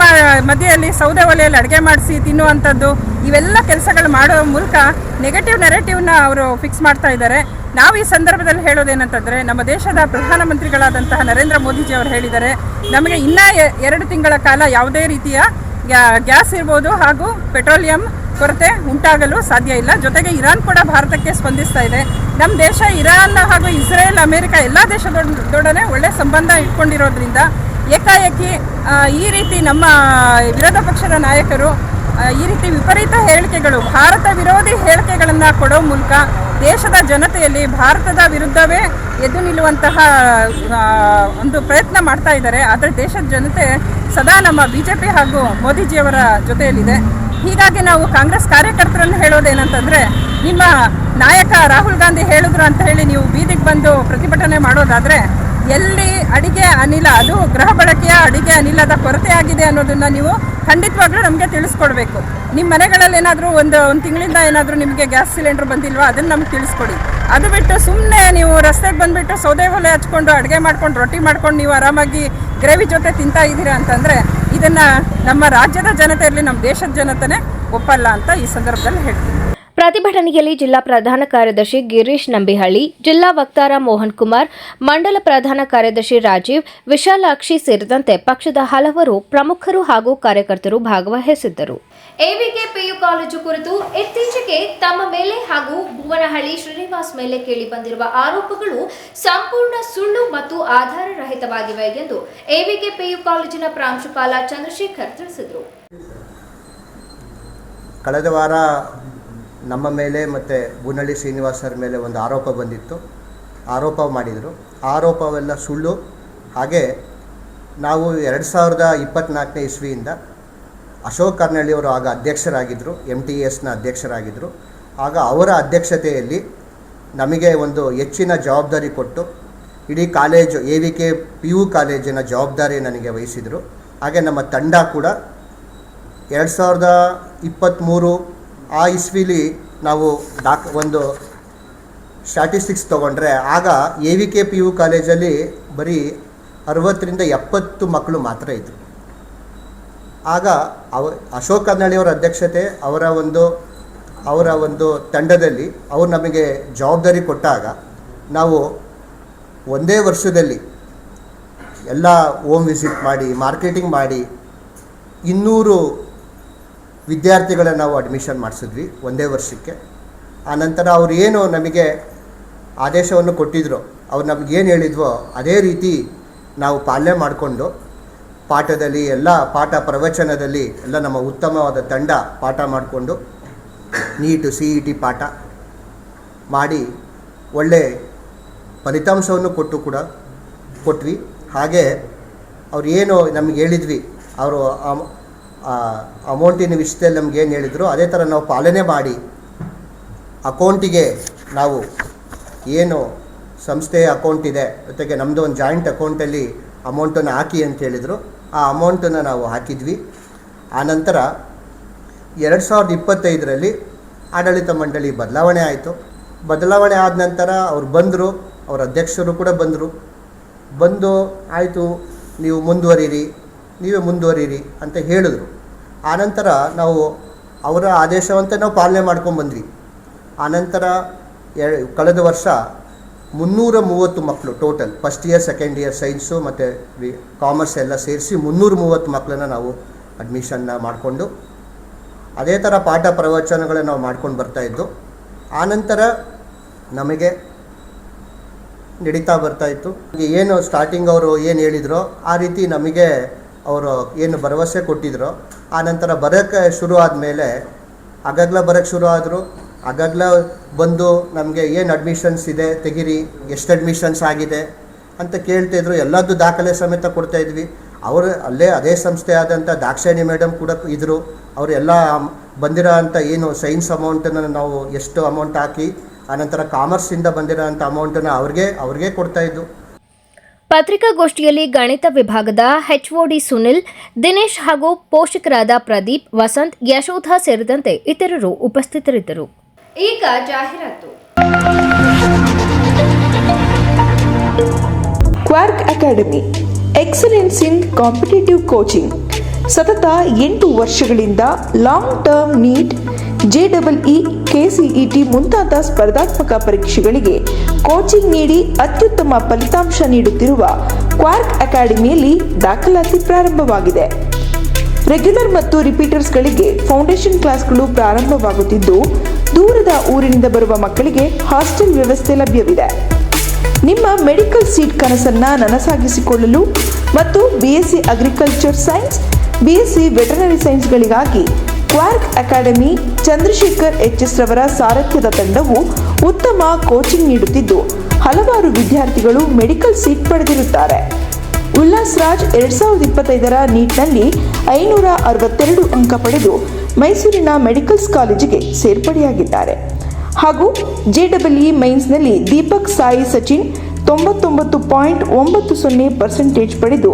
ಮಧ್ಯೆಯಲ್ಲಿ ಸೌದೆ ಒಲೆಯಲ್ಲಿ ಅಡುಗೆ ಮಾಡಿಸಿ ತಿನ್ನುವಂಥದ್ದು, ಇವೆಲ್ಲ ಕೆಲಸಗಳು ಮಾಡೋ ಮೂಲಕ ನೆಗೆಟಿವ್ ನೆರೆಟಿವ್ನ ಅವರು ಫಿಕ್ಸ್ ಮಾಡ್ತಾ ಇದ್ದಾರೆ. ನಾವು ಈ ಸಂದರ್ಭದಲ್ಲಿ ಹೇಳೋದೇನಂತಂದರೆ, ನಮ್ಮ ದೇಶದ ಪ್ರಧಾನಮಂತ್ರಿಗಳಾದಂತಹ ನರೇಂದ್ರ ಮೋದಿಜಿ ಅವರು ಹೇಳಿದ್ದಾರೆ, ನಮಗೆ ಇನ್ನೂ 2 ತಿಂಗಳ ಕಾಲ ಯಾವುದೇ ರೀತಿಯ ಗ್ಯಾಸ್ ಇರ್ಬೋದು ಹಾಗೂ ಪೆಟ್ರೋಲಿಯಂ ಕೊರತೆ ಉಂಟಾಗಲು ಸಾಧ್ಯ ಇಲ್ಲ. ಜೊತೆಗೆ ಇರಾನ್ ಕೂಡ ಭಾರತಕ್ಕೆ ಸ್ಪಂದಿಸ್ತಾ ಇದೆ. ನಮ್ಮ ದೇಶ ಇರಾನ್ ಹಾಗೂ ಇಸ್ರೇಲ್, ಅಮೆರಿಕ ಎಲ್ಲ ದೇಶದೊಡನೆ ಒಳ್ಳೆ ಸಂಬಂಧ ಇಟ್ಕೊಂಡಿರೋದ್ರಿಂದ ಏಕಾಏಕಿ ಈ ರೀತಿ ನಮ್ಮ ವಿರೋಧ ಪಕ್ಷದ ನಾಯಕರು ಈ ರೀತಿ ವಿಪರೀತ ಹೇಳಿಕೆಗಳು, ಭಾರತ ವಿರೋಧಿ ಹೇಳಿಕೆಗಳನ್ನು ಕೊಡೋ ಮೂಲಕ ದೇಶದ ಜನತೆಯಲ್ಲಿ ಭಾರತದ ವಿರುದ್ಧವೇ ಎದ್ದು ನಿಲ್ಲುವಂತಹ ಒಂದು ಪ್ರಯತ್ನ ಮಾಡ್ತಾ ಇದ್ದಾರೆ. ಆದರೆ ದೇಶದ ಜನತೆ ಸದಾ ನಮ್ಮ BJP ಹಾಗೂ ಮೋದಿಜಿಯವರ ಜೊತೆಯಲ್ಲಿದೆ. ಹೀಗಾಗಿ ನಾವು ಕಾಂಗ್ರೆಸ್ ಕಾರ್ಯಕರ್ತರನ್ನು ಹೇಳೋದೇನಂತಂದರೆ, ನಿಮ್ಮ ನಾಯಕ ರಾಹುಲ್ ಗಾಂಧಿ ಹೇಳಿದ್ರು ಅಂತ ಹೇಳಿ ನೀವು ಬೀದಿಗೆ ಬಂದು ಪ್ರತಿಭಟನೆ ಮಾಡೋದಾದರೆ, ಎಲ್ಲಿ ಅಡಿಗೆ ಅನಿಲ, ಅದು ಗೃಹ ಬಳಕೆಯ ಅಡಿಗೆ ಅನಿಲದ ಕೊರತೆ ಆಗಿದೆ ಅನ್ನೋದನ್ನು ನೀವು ಖಂಡಿತವಾಗ್ಲೂ ನಮಗೆ ತಿಳಿಸ್ಕೊಡ್ಬೇಕು. ನಿಮ್ಮ ಮನೆಗಳಲ್ಲಿ ಏನಾದರೂ ಒಂದು ತಿಂಗಳಿಂದ ಏನಾದರೂ ನಿಮಗೆ ಗ್ಯಾಸ್ ಸಿಲಿಂಡರ್ ಬಂದಿಲ್ವಾ, ಅದನ್ನು ನಮ್ಗೆ ತಿಳಿಸ್ಕೊಡಿ. ಅದು ಬಿಟ್ಟು ಸುಮ್ಮನೆ ನೀವು ರಸ್ತೆಗೆ ಬಂದುಬಿಟ್ಟು ಸೌದೆ ಒಲೆ ಹಚ್ಕೊಂಡು ಅಡುಗೆ ಮಾಡ್ಕೊಂಡು ರೊಟ್ಟಿ ಮಾಡ್ಕೊಂಡು ನೀವು ಆರಾಮಾಗಿ ಗ್ರೇವಿ ಜೊತೆ ತಿಂತಾ ಇದ್ದೀರಾ ಅಂತಂದರೆ, ಇದನ್ನು ನಮ್ಮ ರಾಜ್ಯದ ಜನತೆ ಇರಲಿ, ನಮ್ಮ ದೇಶದ ಜನತೆನೇ ಒಪ್ಪಲ್ಲ ಅಂತ ಈ ಸಂದರ್ಭದಲ್ಲಿ ಹೇಳ್ತೀನಿ. ಪ್ರತಿಭಟನೆಯಲ್ಲಿ ಜಿಲ್ಲಾ ಪ್ರಧಾನ ಕಾರ್ಯದರ್ಶಿ ಗಿರೀಶ್ ನಂಬಿಹಳ್ಳಿ, ಜಿಲ್ಲಾ ವಕ್ತಾರ ಮೋಹನ್ ಕುಮಾರ್, ಮಂಡಲ ಪ್ರಧಾನ ಕಾರ್ಯದರ್ಶಿ ರಾಜೀವ್, ವಿಶಾಲಾಕ್ಷಿ ಸೇರಿದಂತೆ ಪಕ್ಷದ ಹಲವರು ಪ್ರಮುಖರು ಹಾಗೂ ಕಾರ್ಯಕರ್ತರು ಭಾಗವಹಿಸಿದ್ದರು. ಎವಿಕೆ ಪಿಯು ಕಾಲೇಜು ಕುರಿತು ಇತ್ತೀಚೆಗೆ ತಮ್ಮ ಮೇಲೆ ಹಾಗೂ ಭುವನಹಳ್ಳಿ ಶ್ರೀನಿವಾಸ್ ಮೇಲೆ ಕೇಳಿಬಂದಿರುವ ಆರೋಪಗಳು ಸಂಪೂರ್ಣ ಸುಳ್ಳು ಮತ್ತು ಆಧಾರರಹಿತವಾಗಿವೆ ಎಂದು ಎವಿಕೆ ಪಿಯು ಕಾಲೇಜಿನ ಪ್ರಾಂಶುಪಾಲ ಚಂದ್ರಶೇಖರ್ ತಿಳಿಸಿದರು. ಕಳೆದ ವಾರ ನಮ್ಮ ಮೇಲೆ ಮತ್ತು ಭುವನಹಳ್ಳಿ ಶ್ರೀನಿವಾಸರ ಮೇಲೆ ಒಂದು ಆರೋಪ ಬಂದಿತ್ತು. ಆರೋಪ ಮಾಡಿದರು. ಆರೋಪವೆಲ್ಲ ಸುಳ್ಳು. ಹಾಗೆ ನಾವು 2024ನೇ ಇಸ್ವಿಯಿಂದ ಅಶೋಕ್ ಕರ್ನಳ್ಳಿಯವರು ಆಗ ಅಧ್ಯಕ್ಷರಾಗಿದ್ದರು, MTESನ ಅಧ್ಯಕ್ಷರಾಗಿದ್ದರು. ಆಗ ಅವರ ಅಧ್ಯಕ್ಷತೆಯಲ್ಲಿ ನಮಗೆ ಒಂದು ಹೆಚ್ಚಿನ ಜವಾಬ್ದಾರಿ ಕೊಟ್ಟು ಇಡೀ ಕಾಲೇಜು ಎವಿಕೆ PU ಕಾಲೇಜಿನ ಜವಾಬ್ದಾರಿ ನನಗೆ ವಹಿಸಿದರು. ಹಾಗೆ ನಮ್ಮ ತಂಡ ಕೂಡ 2023 ಆ ಇಸ್ವಿಲಿ ನಾವು ಒಂದು ಸ್ಟ್ಯಾಟಿಸ್ಟಿಕ್ಸ್ ತೊಗೊಂಡ್ರೆ ಆಗ ಎವಿಕೆ PU ಕಾಲೇಜಲ್ಲಿ ಬರೀ 60ರಿಂದ 70 ಮಕ್ಕಳು ಮಾತ್ರ ಇದ್ದರು. ಆಗ ಅಶೋಕ್ ಕರ್ನಳ್ಳಿಯವರ ಅಧ್ಯಕ್ಷತೆ ಅವರ ಒಂದು ತಂಡದಲ್ಲಿ ಅವರು ನಮಗೆ ಜವಾಬ್ದಾರಿ ಕೊಟ್ಟಾಗ ನಾವು ಒಂದೇ ವರ್ಷದಲ್ಲಿ ಎಲ್ಲ ಹೋಮ್ ವಿಸಿಟ್ ಮಾಡಿ ಮಾರ್ಕೆಟಿಂಗ್ ಮಾಡಿ 200 ವಿದ್ಯಾರ್ಥಿಗಳನ್ನು ನಾವು ಅಡ್ಮಿಷನ್ ಮಾಡಿಸಿದ್ವಿ ಒಂದೇ ವರ್ಷಕ್ಕೆ. ಆನಂತರ ಅವರು ಏನು ನಮಗೆ ಆದೇಶವನ್ನು ಕೊಟ್ಟಿದ್ರು, ಅವ್ರು ನಮಗೇನು ಹೇಳಿದ್ವೋ ಅದೇ ರೀತಿ ನಾವು ಪಾಲನೆ ಮಾಡಿಕೊಂಡು ಪಾಠದಲ್ಲಿ ಎಲ್ಲ ಪ್ರವಚನದಲ್ಲಿ ಎಲ್ಲ ನಮ್ಮ ಉತ್ತಮವಾದ ತಂಡ ಪಾಠ ಮಾಡಿಕೊಂಡು ನೀಟು CET ಪಾಠ ಮಾಡಿ ಒಳ್ಳೆ ಫಲಿತಾಂಶವನ್ನು ಕೊಟ್ವಿ. ಹಾಗೆ ಅವ್ರು ಏನು ನಮಗೆ ಹೇಳಿದ್ವಿ, ಅವರು ಅಮೌಂಟಿನ ವಿಷಯದಲ್ಲಿ ನಮಗೇನು ಹೇಳಿದ್ರು ಅದೇ ಥರ ನಾವು ಪಾಲನೆ ಮಾಡಿ ಅಕೌಂಟಿಗೆ ನಾವು ಏನು ಸಂಸ್ಥೆಯ ಅಕೌಂಟ್ ಇದೆ ಜೊತೆಗೆ ನಮ್ಮದು ಒಂದು ಜಾಯಿಂಟ್ ಅಕೌಂಟಲ್ಲಿ ಅಮೌಂಟನ್ನು ಹಾಕಿ ಅಂತ ಹೇಳಿದರು. ಆ ಅಮೌಂಟನ್ನು ನಾವು ಹಾಕಿದ್ವಿ. ಆನಂತರ 2025ರಲ್ಲಿ ಆಡಳಿತ ಮಂಡಳಿ ಬದಲಾವಣೆ ಆಯಿತು. ಬದಲಾವಣೆ ಆದ ನಂತರ ಅವ್ರು ಬಂದರು, ಅವರ ಅಧ್ಯಕ್ಷರು ಕೂಡ ಬಂದು ಆಯಿತು ನೀವು ನೀವೇ ಮುಂದುವರಿರಿ ಅಂತ ಹೇಳಿದ್ರು. ಆನಂತರ ನಾವು ಅವರ ಆದೇಶವಂತೆ ನಾವು ಪಾಲನೆ ಮಾಡ್ಕೊಂಡು ಬಂದ್ವಿ. ಆನಂತರ ಕಳೆದ ವರ್ಷ 330 ಮಕ್ಕಳು total first year second year science ಮತ್ತು ಕಾಮರ್ಸ್ ಎಲ್ಲ ಸೇರಿಸಿ 330 ಮಕ್ಕಳನ್ನು ನಾವು ಅಡ್ಮಿಷನ್ನ ಮಾಡಿಕೊಂಡು ಅದೇ ಥರ ಪಾಠ ಪ್ರವಚನಗಳನ್ನು ನಾವು ಮಾಡ್ಕೊಂಡು ಬರ್ತಾಯಿದ್ದು. ಆನಂತರ ನಮಗೆ ನಡೀತಾ ಬರ್ತಾಯಿತ್ತು. ಏನು ಸ್ಟಾರ್ಟಿಂಗ್ ಅವರು ಏನು ಹೇಳಿದ್ರೋ ಆ ರೀತಿ ನಮಗೆ ಅವರು ಏನು ಭರವಸೆ ಕೊಟ್ಟಿದ್ರೋ ಆನಂತರ ಬರೋಕ್ಕೆ ಶುರು ಆದಮೇಲೆ ಆಗಾಗಲೇ ಬರೋಕ್ಕೆ ಶುರು ಆದರು. ಆಗಾಗಲ ಬಂದು ನಮಗೆ ಏನು ಅಡ್ಮಿಷನ್ಸ್ ಇದೆ ತೆಗಿರಿ, ಎಷ್ಟು ಅಡ್ಮಿಷನ್ಸ್ ಆಗಿದೆ ಅಂತ ಕೇಳ್ತಾಯಿದ್ರು. ಎಲ್ಲದೂ ದಾಖಲೆ ಸಮೇತ ಕೊಡ್ತಾಯಿದ್ವಿ. ಅವರು ಅದೇ ಸಂಸ್ಥೆ ಆದಂಥ ದಾಕ್ಷಾಯಿಣಿ ಮೇಡಮ್ ಕೂಡ ಇದ್ದರು. ಅವರೆಲ್ಲ ಬಂದಿರೋ ಅಂಥ ಏನು ಸೈನ್ಸ್ ಅಮೌಂಟನ್ನು ನಾವು ಎಷ್ಟು ಅಮೌಂಟ್ ಹಾಕಿ ಆನಂತರ ಕಾಮರ್ಸಿಂದ ಬಂದಿರೋ ಅಂಥ ಅಮೌಂಟನ್ನು ಅವ್ರಿಗೆ ಕೊಡ್ತಾಯಿದ್ದು. ಪತ್ರಿಕಾಗೋಷ್ಠಿಯಲ್ಲಿ ಗಣಿತ ವಿಭಾಗದ HOD ಸುನಿಲ್, ದಿನೇಶ್ ಹಾಗೂ ಪೋಷಕರಾದ ಪ್ರದೀಪ್, ವಸಂತ್, ಯಶೋಧ ಸೇರಿದಂತೆ ಇತರರು ಉಪಸ್ಥಿತರಿದ್ದರು. ಈಗ ಜಾಹೀರಾತು. ಕ್ವಾರ್ಕ್ ಅಕಾಡೆಮಿ ಎಕ್ಸಲೆನ್ಸ್ ಇನ್ ಕಾಂಪಿಟೇಟಿವ್ ಕೋಚಿಂಗ್. ಸತತ 8 ವರ್ಷಗಳಿಂದ long term NEET, JEE, KCET ಮುಂತಾದ ಸ್ಪರ್ಧಾತ್ಮಕ ಪರೀಕ್ಷೆಗಳಿಗೆ ಕೋಚಿಂಗ್ ನೀಡಿ ಅತ್ಯುತ್ತಮ ಫಲಿತಾಂಶ ನೀಡುತ್ತಿರುವ ಕ್ವಾರ್ಕ್ ಅಕಾಡೆಮಿಯಲ್ಲಿ ದಾಖಲಾತಿ ಪ್ರಾರಂಭವಾಗಿದೆ. ರೆಗ್ಯುಲರ್ ಮತ್ತು ರಿಪೀಟರ್ಸ್ಗಳಿಗೆ ಫೌಂಡೇಶನ್ ಕ್ಲಾಸ್ಗಳು ಪ್ರಾರಂಭವಾಗುತ್ತಿದ್ದು, ದೂರದ ಊರಿನಿಂದ ಬರುವ ಮಕ್ಕಳಿಗೆ ಹಾಸ್ಟೆಲ್ ವ್ಯವಸ್ಥೆ ಲಭ್ಯವಿದೆ. ನಿಮ್ಮ ಮೆಡಿಕಲ್ ಸೀಟ್ ಕನಸನ್ನ ನನಸಾಗಿಸಿಕೊಳ್ಳಲು ಮತ್ತು BSc agriculture science, BSc veterinary ಸೈನ್ಸ್ಗಳಿಗಾಗಿ ಕ್ವಾರ್ಕ್ ಅಕಾಡೆಮಿ ಚಂದ್ರಶೇಖರ್ HS ರವರ ಸಾರಥ್ಯದ ತಂಡವು ಉತ್ತಮ ಕೋಚಿಂಗ್ ನೀಡುತ್ತಿದ್ದು, ಹಲವಾರು ವಿದ್ಯಾರ್ಥಿಗಳು ಮೆಡಿಕಲ್ ಸೀಟ್ ಪಡೆದಿರುತ್ತಾರೆ. ಉಲ್ಲಾಸ್ ರಾಜ್ 2025ರ ನೀಟ್ನಲ್ಲಿ 562 ಅಂಕ ಪಡೆದು ಮೈಸೂರಿನ ಮೆಡಿಕಲ್ಸ್ ಕಾಲೇಜಿಗೆ ಸೇರ್ಪಡೆಯಾಗಿದ್ದಾರೆ. ಹಾಗೂ JEE ಮೈನ್ಸ್ನಲ್ಲಿ ದೀಪಕ್ ಸಾಯಿ ಸಚಿನ್ 99.90% ಪಡೆದು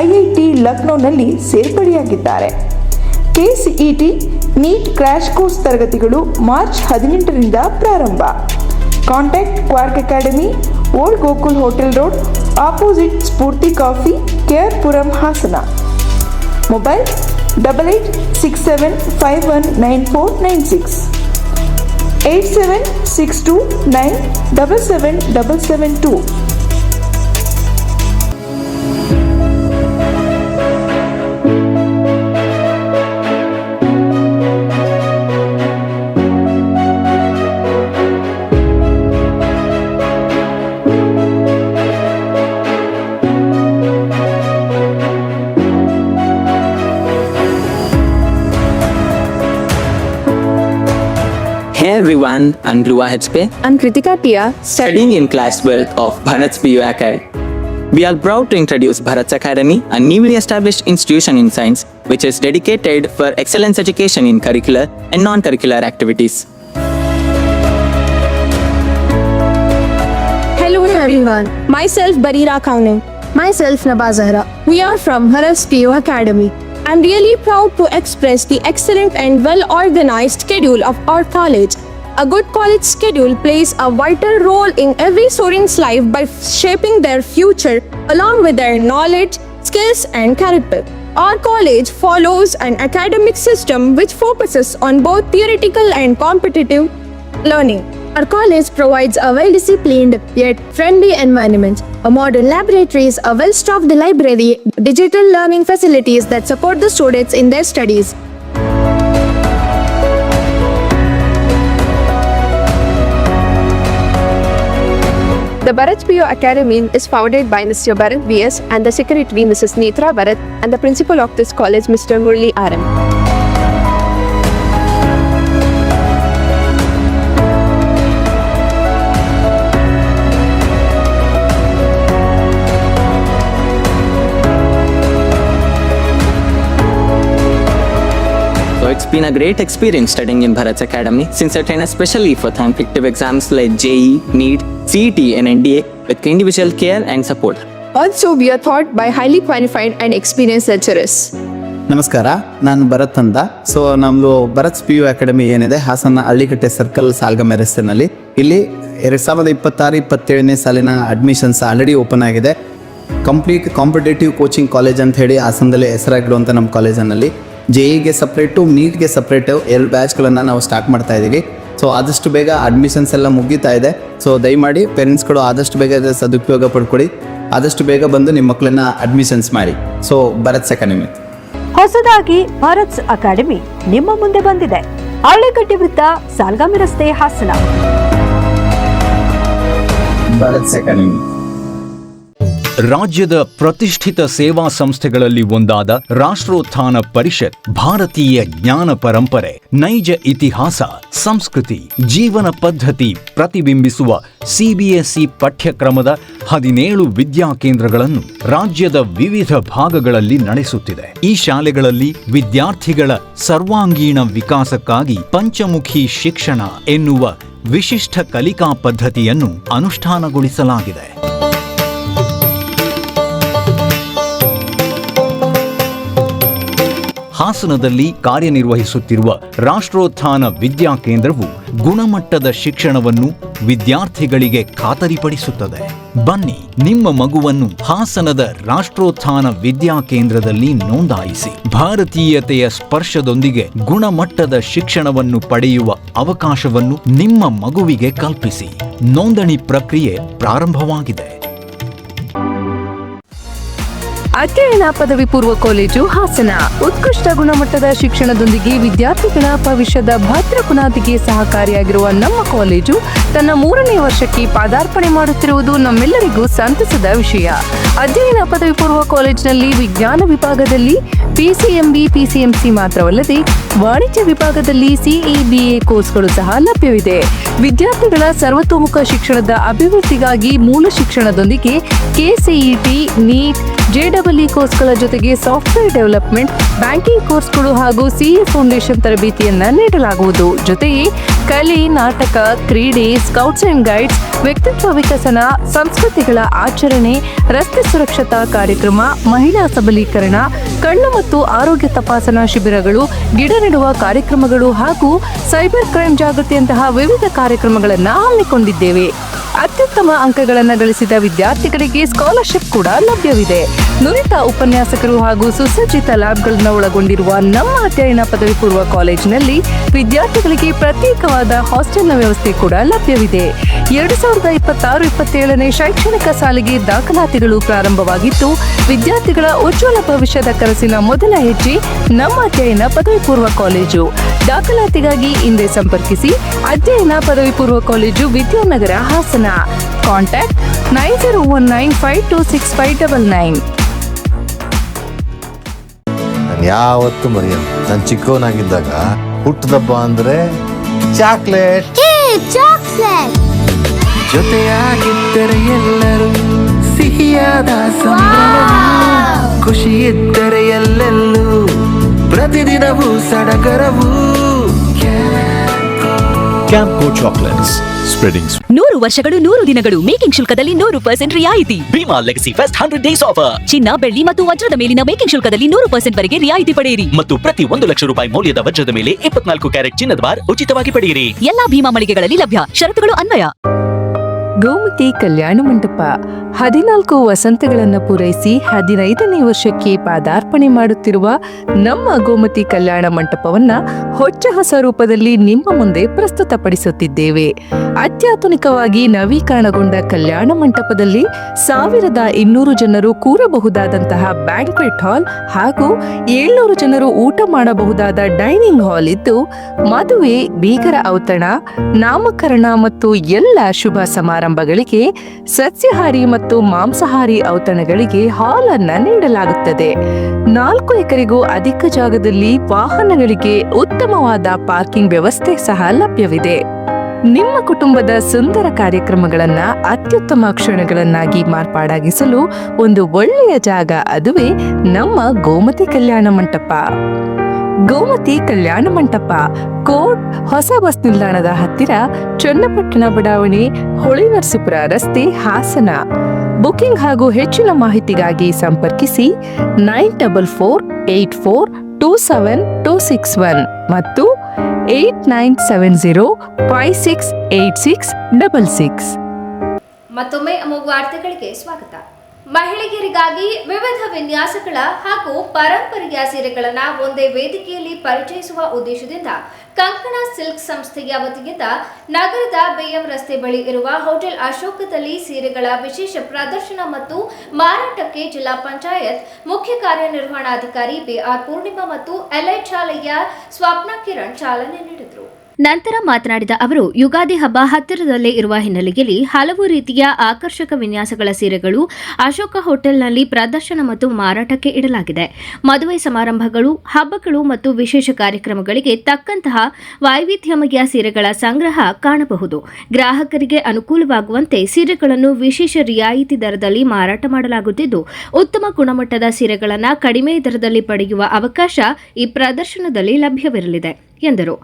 IIT ಲಕ್ನೋನಲ್ಲಿ ಸೇರ್ಪಡೆಯಾಗಿದ್ದಾರೆ. KCET ನೀಟ್ ಕ್ರ್ಯಾಶ್ ಕೋರ್ಸ್ ತರಗತಿಗಳು ಮಾರ್ಚ್ 18ರಿಂದ ಪ್ರಾರಂಭ. Contact Quark Academy, old Gokul hotel road, opposite Spoorthi coffee, KR Puram, Hassan. Mobile 8867519496. 8762977772. Hey everyone, I'm Dhruva HP, I'm Kritika Tia, studying in class 12 of Bharat's PU Academy. We are proud to introduce Bharat's Academy, a newly established institution in science which is dedicated for excellence education in curricular and non-curricular activities. Hello everyone, myself Barira Kaunin. Myself Naba Zahra. We are from Bharat's PU Academy. I'm really proud to express the excellent and well-organized schedule of our college. A good college schedule plays a vital role in every student's life by shaping their future along with their knowledge, skills and character. Our college follows an academic system which focuses on both theoretical and competitive learning. Our college provides a well-disciplined yet friendly environment, a modern laboratories, a well-stocked library, digital learning facilities that support the students in their studies. The Bharat PU Academy is founded by Mr. Bharat VS and the secretary Mrs. Netra Bharat and the principal of this college Mr. Murli RM. So it's been a great experience studying in Bharat's Academy since I train especially for competitive exams like JEE, NEET, CET and NDA with individual care and support. Also, we are taught by highly qualified and experienced lecturers. ನಮಸ್ಕಾರ, ನಾನು ಭರತ್ ಅಂತ. So ನಮ್ಮದು Bharat PU academy ಏನಿದೆ Hassan ಹಳ್ಳಿಕಟ್ಟೆ circle ಸಾಲ್ಗಮೆ ರಸ್ತೆನಲ್ಲಿ, ಇಲ್ಲಿ 2026-27ನೇ ಸಾಲಿನ admissions already open ಆಗಿದೆ. Complete competitive coaching college ಅಂತ ಹೇಳಿ ಹಾಸನದಲ್ಲಿ ಹೆಸರಾಗಿರುವಂಥ ನಮ್ಮ ಕಾಲೇಜಿನಲ್ಲಿ JEEಗೆ ಸಪ್ರೇಟು, ನೀಟ್ಗೆ ಸಪ್ರೇಟು 2 ಬ್ಯಾಚ್ಗಳನ್ನು ನಾವು ಸ್ಟಾರ್ಟ್ ಮಾಡ್ತಾ ಇದ್ದೀವಿ. ಸೊ ಆದಷ್ಟು ಬೇಗ ಅಡ್ಮಿಷನ್ಸ್ ಎಲ್ಲ ಮುಗೀತಾ ಇದೆ. ಸೊ ದಯಮಾಡಿ ಪೇರೆಂಟ್ಸ್ಗಳು ಆದಷ್ಟು ಬೇಗ ಇದರ ಸದುಪಯೋಗ ಪಡ್ಕೊಳ್ಳಿ, ಆದಷ್ಟು ಬೇಗ ಬಂದು ನಿಮ್ಮ ಮಕ್ಕಳನ್ನ ಅಡ್ಮಿಷನ್ಸ್ ಮಾಡಿ. ಸೊ ಭರತ್ಸ್ ಅಕಾಡೆಮಿ ಹೊಸದಾಗಿ ಭರತ್ಸ್ ಅಕಾಡೆಮಿ ನಿಮ್ಮ ಮುಂದೆ ಬಂದಿದೆ. ಹಳ್ಳಿಕಟ್ಟೆ ವೃತ್ತ, ಸಾಲ್ಗಾಮಿ ರಸ್ತೆ, ಹಾಸನ. ಭರತ್ಸ್ ಅಕಾಡೆಮಿ ರಾಜ್ಯದ ಪ್ರತಿಷ್ಠಿತ ಸೇವಾ ಸಂಸ್ಥೆಗಳಲ್ಲಿ ಒಂದಾದ ರಾಷ್ಟ್ರೋತ್ಥಾನ ಪರಿಷತ್ ಭಾರತೀಯ ಜ್ಞಾನ ಪರಂಪರೆ, ನೈಜ ಇತಿಹಾಸ, ಸಂಸ್ಕೃತಿ, ಜೀವನ ಪದ್ಧತಿ ಪ್ರತಿಬಿಂಬಿಸುವ CBSE ಪಠ್ಯಕ್ರಮದ 17 ವಿದ್ಯಾಕೇಂದ್ರಗಳನ್ನು ರಾಜ್ಯದ ವಿವಿಧ ಭಾಗಗಳಲ್ಲಿ ನಡೆಸುತ್ತಿದೆ. ಈ ಶಾಲೆಗಳಲ್ಲಿ ವಿದ್ಯಾರ್ಥಿಗಳ ಸರ್ವಾಂಗೀಣ ವಿಕಾಸಕ್ಕಾಗಿ ಪಂಚಮುಖಿ ಶಿಕ್ಷಣ ಎನ್ನುವ ವಿಶಿಷ್ಟ ಕಲಿಕಾ ಪದ್ಧತಿಯನ್ನು ಅನುಷ್ಠಾನಗೊಳಿಸಲಾಗಿದೆ. ಹಾಸನದಲ್ಲಿ ಕಾರ್ಯನಿರ್ವಹಿಸುತ್ತಿರುವ ರಾಷ್ಟ್ರೋತ್ಥಾನ ವಿದ್ಯಾಕೇಂದ್ರವು ಗುಣಮಟ್ಟದ ಶಿಕ್ಷಣವನ್ನು ವಿದ್ಯಾರ್ಥಿಗಳಿಗೆ ಖಾತರಿಪಡಿಸುತ್ತದೆ. ಬನ್ನಿ, ನಿಮ್ಮ ಮಗುವನ್ನು ಹಾಸನದ ರಾಷ್ಟ್ರೋತ್ಥಾನ ವಿದ್ಯಾಕೇಂದ್ರದಲ್ಲಿ ನೋಂದಾಯಿಸಿ ಭಾರತೀಯತೆಯ ಸ್ಪರ್ಶದೊಂದಿಗೆ ಗುಣಮಟ್ಟದ ಶಿಕ್ಷಣವನ್ನು ಪಡೆಯುವ ಅವಕಾಶವನ್ನು ನಿಮ್ಮ ಮಗುವಿಗೆ ಕಲ್ಪಿಸಿ. ನೋಂದಣಿ ಪ್ರಕ್ರಿಯೆ ಪ್ರಾರಂಭವಾಗಿದೆ. ಅಧ್ಯಯನ ಪದವಿ ಪೂರ್ವ ಕಾಲೇಜು ಹಾಸನ ಉತ್ಕೃಷ್ಟ ಗುಣಮಟ್ಟದ ಶಿಕ್ಷಣದೊಂದಿಗೆ ವಿದ್ಯಾರ್ಥಿಗಳ ಭವಿಷ್ಯದ ಭದ್ರ ಬುನಾದಿಗೆ ಸಹಕಾರಿಯಾಗಿರುವ ನಮ್ಮ ಕಾಲೇಜು ತನ್ನ 3ನೇ ವರ್ಷಕ್ಕೆ ಪಾದಾರ್ಪಣೆ ಮಾಡುತ್ತಿರುವುದು ನಮ್ಮೆಲ್ಲರಿಗೂ ಸಂತಸದ ವಿಷಯ. ಅಧ್ಯಯನ ಪದವಿ ಪೂರ್ವ ಕಾಲೇಜಿನಲ್ಲಿ ವಿಜ್ಞಾನ ವಿಭಾಗದಲ್ಲಿ PCMB, PCMC ಮಾತ್ರವಲ್ಲದೆ ವಾಣಿಜ್ಯ ವಿಭಾಗದಲ್ಲಿ CEBA ಕೋರ್ಸ್ಗಳು ಸಹ ಲಭ್ಯವಿದೆ. ವಿದ್ಯಾರ್ಥಿಗಳ ಸರ್ವತೋಮುಖ ಶಿಕ್ಷಣದ ಅಭಿವೃದ್ಧಿಗಾಗಿ ಮೂಲ ಶಿಕ್ಷಣದೊಂದಿಗೆ KCET, NEET, JEE ಕೋರ್ಸ್ಗಳ ಜೊತೆಗೆ ಸಾಫ್ಟ್ವೇರ್ ಡೆವಲಪ್ಮೆಂಟ್, ಬ್ಯಾಂಕಿಂಗ್ ಕೋರ್ಸ್ಗಳು ಹಾಗೂ CA ಫೌಂಡೇಶನ್ ತರಬೇತಿಯನ್ನ ನೀಡಲಾಗುವುದು. ಜೊತೆಗೆ ಕಲೆ, ನಾಟಕ, ಕ್ರೀಡೆ, ಸ್ಕೌಟ್ಸ್ ಅಂಡ್ ಗೈಡ್ಸ್, ವ್ಯಕ್ತಿತ್ವ ವಿಕಸನ, ಸಂಸ್ಕೃತಿಗಳ ಆಚರಣೆ, ರಸ್ತೆ ಸುರಕ್ಷತಾ ಕಾರ್ಯಕ್ರಮ, ಮಹಿಳಾ ಸಬಲೀಕರಣ, ಕಣ್ಣು ಮತ್ತು ಆರೋಗ್ಯ ತಪಾಸಣಾ ಶಿಬಿರಗಳು, ಗಿಡ ನೆಡುವ ಕಾರ್ಯಕ್ರಮಗಳು ಹಾಗೂ ಸೈಬರ್ ಕ್ರೈಮ್ ಜಾಗೃತಿಯಂತಹ ವಿವಿಧ ಕಾರ್ಯಕ್ರಮಗಳನ್ನು ಹಮ್ಮಿಕೊಂಡಿದ್ದೇವೆ. ಅತ್ಯುತ್ತಮ ಅಂಕಗಳನ್ನು ಗಳಿಸಿದ ವಿದ್ಯಾರ್ಥಿಗಳಿಗೆ ಸ್ಕಾಲರ್ಶಿಪ್ ಕೂಡ ಲಭ್ಯವಿದೆ. ನುರಿತ ಉಪನ್ಯಾಸಕರು ಹಾಗೂ ಸುಸಜ್ಜಿತ ಲ್ಯಾಬ್ಗಳನ್ನು ಒಳಗೊಂಡಿರುವ ನಮ್ಮ ಅಧ್ಯಯನ ಪದವಿ ಪೂರ್ವ ಕಾಲೇಜಿನಲ್ಲಿ ವಿದ್ಯಾರ್ಥಿಗಳಿಗೆ ಪ್ರತ್ಯೇಕವಾದ ಹಾಸ್ಟೆಲ್ನ ವ್ಯವಸ್ಥೆ ಕೂಡ ಲಭ್ಯವಿದೆ. 2026-27ನೇ ಶೈಕ್ಷಣಿಕ ಸಾಲಿಗೆ ದಾಖಲಾತಿಗಳು ಪ್ರಾರಂಭವಾಗಿದ್ದು, ವಿದ್ಯಾರ್ಥಿಗಳ ಉಜ್ವಲ ಭವಿಷ್ಯದ ಕನಸಿನ ಮೊದಲ ಹೆಜ್ಜೆ ನಮ್ಮ ಅಧ್ಯಯನ ಪದವಿ ಪೂರ್ವ ಕಾಲೇಜು. ದಾಖಲಾತಿಗಾಗಿ ಹಿಂದೆ ಸಂಪರ್ಕಿಸಿ. ಅಧ್ಯಯನ ಪದವಿ ಪೂರ್ವ ಕಾಲೇಜು, ವಿದ್ಯಾನಗರ, ಹಾಸನ. ಕಾಂಟ್ಯಾಕ್ಟ್ 9019526599. ನಾನು ಯಾವತ್ತೂ ಮರೆಯಲ್ಲ. ನಾನು ಚಿಕ್ಕವನಾಗಿದ್ದಾಗ ಹುಟ್ಟದಬ್ಬ ಅಂದ್ರೆ ಚಾಕ್ಲೇಟ್. ಜೊತೆಯಾಗಿದ್ದರೆ ಎಲ್ಲರೂ ಸಿಹಿಯಾದ ಸಂಭ್ರಮವು, ಖುಷಿ ಇದ್ದರೆ ಎಲ್ಲೆಲ್ಲೂ ಪ್ರತಿದಿನವೂ ಸಡಗರವು. ಕ್ಯಾಂಪ್ಕೋ ಚಾಕ್ಲೇಟ್ಸ್, ಸ್ಪ್ರೆಡಿಂಗ್ 100 ವರ್ಷಗಳು 100 ದಿನಗಳು ಮೇಕಿಂಗ್ ಶುಲ್ಕದಲ್ಲಿ 100% ರಿಯಾಯಿತಿ. Bhima legacy fest 100 days offer. ಚಿನ್ನ, ಬೆಳ್ಳಿ ಮತ್ತು ವಜ್ರದ ಮೇಲಿನ ಮೇಕಿಂಗ್ ಶುಲ್ಕದಲ್ಲಿ 100% ವರೆಗೆ ರಿಯಾಯಿತಿ ಪಡೆಯಿರಿ. ಮತ್ತು ಪ್ರತಿ 1 ಲಕ್ಷ ರೂಪಾಯಿ ಮೌಲ್ಯದ ವಜ್ರದ ಮೇಲೆ 24 ಕ್ಯಾರೆಟ್ ಚಿನ್ನದ ಬಾರ್ ಉಚಿತವಾಗಿ ಪಡೆಯಿರಿ. ಎಲ್ಲಾ ಭೀಮಾ ಮಳಿಗೆಗಳಲ್ಲಿ ಲಭ್ಯ. ಷರತ್ತುಗಳು ಅನ್ವಯ. ಗೋಮತಿ ಕಲ್ಯಾಣ ಮಂಟಪ 14 ವಸಂತಗಳನ್ನು ಪೂರೈಸಿ 15ನೇ ವರ್ಷಕ್ಕೆ ಪಾದಾರ್ಪಣೆ ಮಾಡುತ್ತಿರುವ ನಮ್ಮ ಗೋಮತಿ ಕಲ್ಯಾಣ ಮಂಟಪವನ್ನ ಹೊಚ್ಚ ಹೊಸ ರೂಪದಲ್ಲಿ ನಿಮ್ಮ ಮುಂದೆ ಪ್ರಸ್ತುತಪಡಿಸುತ್ತಿದ್ದೇವೆ. ಅತ್ಯಾಧುನಿಕವಾಗಿ ನವೀಕರಣಗೊಂಡ ಕಲ್ಯಾಣ ಮಂಟಪದಲ್ಲಿ 1200 ಜನರು ಕೂರಬಹುದಾದಂತಹ ಬ್ಯಾಂಕ್ವೆಟ್ ಹಾಲ್ ಹಾಗೂ 700 ಜನರು ಊಟ ಮಾಡಬಹುದಾದ ಡೈನಿಂಗ್ ಹಾಲ್ ಇದ್ದು, ಮದುವೆ, ಬೀಗರ ಔತಣ, ನಾಮಕರಣ ಮತ್ತು ಎಲ್ಲ ಶುಭ ಸಮಾರಂಭಗಳಿಗೆ, ಸಸ್ಯಾಹಾರಿ ಮತ್ತು ಮಾಂಸಾಹಾರಿ ಔತಣಗಳಿಗೆ ಹಾಲ್ ಅನ್ನು ನೀಡಲಾಗುತ್ತದೆ. 4 ಎಕರೆಗೂ ಅಧಿಕ ಜಾಗದಲ್ಲಿ ವಾಹನಗಳಿಗೆ ಉತ್ತಮವಾದ ಪಾರ್ಕಿಂಗ್ ವ್ಯವಸ್ಥೆ ಸಹ ಲಭ್ಯವಿದೆ. ನಿಮ್ಮ ಕುಟುಂಬದ ಸುಂದರ ಕಾರ್ಯಕ್ರಮಗಳನ್ನ ಅತ್ಯುತ್ತಮ ಕ್ಷಣಗಳನ್ನಾಗಿ ಮಾರ್ಪಾಡಾಗಿಸಲು ಒಂದು ಒಳ್ಳೆಯ ಜಾಗ, ಅದುವೇ ನಮ್ಮ ಗೋಮತಿ ಕಲ್ಯಾಣ ಮಂಟಪ. ಗೋಮತಿ ಕಲ್ಯಾಣ ಮಂಟಪ, ಕೋಟ್, ಹೊಸ ಬಸ್ ನಿಲ್ದಾಣದ ಹತ್ತಿರ, ಚನ್ನಪಟ್ಟಣ ಬಡಾವಣೆ, ಹೊಳೆನರಸೀಪುರ ರಸ್ತೆ, ಹಾಸನ. ಬುಕಿಂಗ್ ಹಾಗೂ ಹೆಚ್ಚಿನ ಮಾಹಿತಿಗಾಗಿ ಸಂಪರ್ಕಿಸಿ 9484827261 ಮತ್ತು 8970568666. ಮತ್ತೊಮ್ಮೆ ಅಮೋಘ ವಾರ್ತೆಗಳಿಗೆ ಸ್ವಾಗತ. ಮಹಿಳೆಯರಿಗಾಗಿ ವಿವಿಧ ವಿನ್ಯಾಸಗಳ ಹಾಗೂ ಪರಂಪರೆಯ ಸೀರೆಗಳನ್ನು ಒಂದೇ ವೇದಿಕೆಯಲ್ಲಿ ಪರಿಚಯಿಸುವ ಉದ್ದೇಶದಿಂದ ಕಂಕಣ ಸಿಲ್ಕ್ ಸಂಸ್ಥೆಯ ವತಿಯಿಂದ ನಗರದ ಬಿಎಂ ರಸ್ತೆ ಬಳಿ ಇರುವ ಹೋಟೆಲ್ ಅಶೋಕದಲ್ಲಿ ಸೀರೆಗಳ ವಿಶೇಷ ಪ್ರದರ್ಶನ ಮತ್ತು ಮಾರಾಟಕ್ಕೆ ಜಿಲ್ಲಾ ಪಂಚಾಯತ್ ಮುಖ್ಯ ಕಾರ್ಯನಿರ್ವಹಣಾಧಿಕಾರಿ ಬಿಆರ್ ಪೂರ್ಣಿಮಾ ಮತ್ತು ಎಲ್ಐಟ್ ಶಾಲೆಯ ಸ್ವಪ್ನ ಕಿರಣ್ ಚಾಲನೆ ನೀಡಿದರು. ನಂತರ ಮಾತನಾಡಿದ ಅವರು, ಯುಗಾದಿ ಹಬ್ಬ ಹತ್ತಿರದಲ್ಲೇ ಇರುವ ಹಿನ್ನೆಲೆಯಲ್ಲಿ ಹಲವು ರೀತಿಯ ಆಕರ್ಷಕ ವಿನ್ಯಾಸಗಳ ಸೀರೆಗಳು ಅಶೋಕ ಹೋಟೆಲ್ನಲ್ಲಿ ಪ್ರದರ್ಶನ ಮತ್ತು ಮಾರಾಟಕ್ಕೆ ಇಡಲಾಗಿದೆ. ಮದುವೆ ಸಮಾರಂಭಗಳು, ಹಬ್ಬಗಳು ಮತ್ತು ವಿಶೇಷ ಕಾರ್ಯಕ್ರಮಗಳಿಗೆ ತಕ್ಕಂತಹ ವೈವಿಧ್ಯಮಯ ಸೀರೆಗಳ ಸಂಗ್ರಹ ಕಾಣಬಹುದು. ಗ್ರಾಹಕರಿಗೆ ಅನುಕೂಲವಾಗುವಂತೆ ಸೀರೆಗಳನ್ನು ವಿಶೇಷ ರಿಯಾಯಿತಿ ದರದಲ್ಲಿ ಮಾರಾಟ ಮಾಡಲಾಗುತ್ತಿದ್ದು, ಉತ್ತಮ ಗುಣಮಟ್ಟದ ಸೀರೆಗಳನ್ನು ಕಡಿಮೆ ದರದಲ್ಲಿ ಪಡೆಯುವ ಅವಕಾಶ ಈ ಪ್ರದರ್ಶನದಲ್ಲಿ ಲಭ್ಯವಿರಲಿದೆ ಎಂದರು.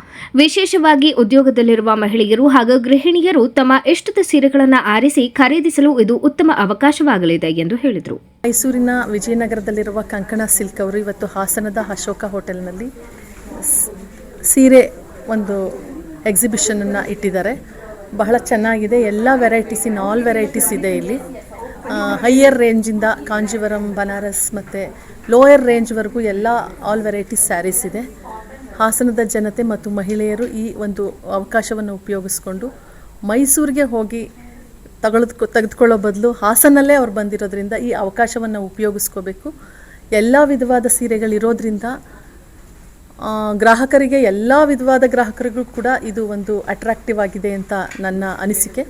ವಿಶೇಷವಾಗಿ ಉದ್ಯೋಗದಲ್ಲಿರುವ ಮಹಿಳೆಯರು ಹಾಗೂ ಗೃಹಿಣಿಯರು ತಮ್ಮ ಇಷ್ಟದ ಸೀರೆಗಳನ್ನು ಆರಿಸಿ ಖರೀದಿಸಲು ಇದು ಉತ್ತಮ ಅವಕಾಶವಾಗಲಿದೆ ಎಂದು ಹೇಳಿದರು. ಮೈಸೂರಿನ ವಿಜಯನಗರದಲ್ಲಿರುವ ಕಂಕಣ ಸಿಲ್ಕ್ ಅವರು ಇವತ್ತು ಹಾಸನದ ಅಶೋಕ ಹೋಟೆಲ್ನಲ್ಲಿ ಸೀರೆ ಒಂದು ಎಕ್ಸಿಬಿಷನನ್ನು ಇಟ್ಟಿದ್ದಾರೆ. ಬಹಳ ಚೆನ್ನಾಗಿದೆ. ಎಲ್ಲ ವೆರೈಟೀಸ್, ಇನ್ ಆಲ್ ವೆರೈಟೀಸ್ ಇದೆ ಇಲ್ಲಿ. ಹೈಯರ್ ರೇಂಜಿಂದ ಕಾಂಜೀವರಂ, ಬನಾರಸ್ ಮತ್ತು ಲೋಯರ್ ರೇಂಜ್ವರೆಗೂ ಎಲ್ಲ ಆಲ್ ವೆರೈಟೀಸ್ ಸ್ಯಾರೀಸ್ ಇದೆ. ಹಾಸನದ ಜನತೆ ಮತ್ತು ಮಹಿಳೆಯರು ಈ ಒಂದು ಅವಕಾಶವನ್ನು ಉಪಯೋಗಿಸ್ಕೊಂಡು ಮೈಸೂರಿಗೆ ಹೋಗಿ ತೆಗೆದುಕೊಳ್ಳೋ ಬದಲು ಹಾಸನಲ್ಲೇ ಅವ್ರು ಬಂದಿರೋದ್ರಿಂದ ಈ ಅವಕಾಶವನ್ನು ಉಪಯೋಗಿಸ್ಕೋಬೇಕು. ಎಲ್ಲ ವಿಧವಾದ ಸೀರೆಗಳಿರೋದ್ರಿಂದ ಗ್ರಾಹಕರಿಗೆ, ಎಲ್ಲ ವಿಧವಾದ ಗ್ರಾಹಕರಿಗೂ ಕೂಡ ಇದು ಒಂದು ಅಟ್ರಾಕ್ಟಿವ್ ಆಗಿದೆ ಅಂತ ನನ್ನ ಅನಿಸಿಕೆ.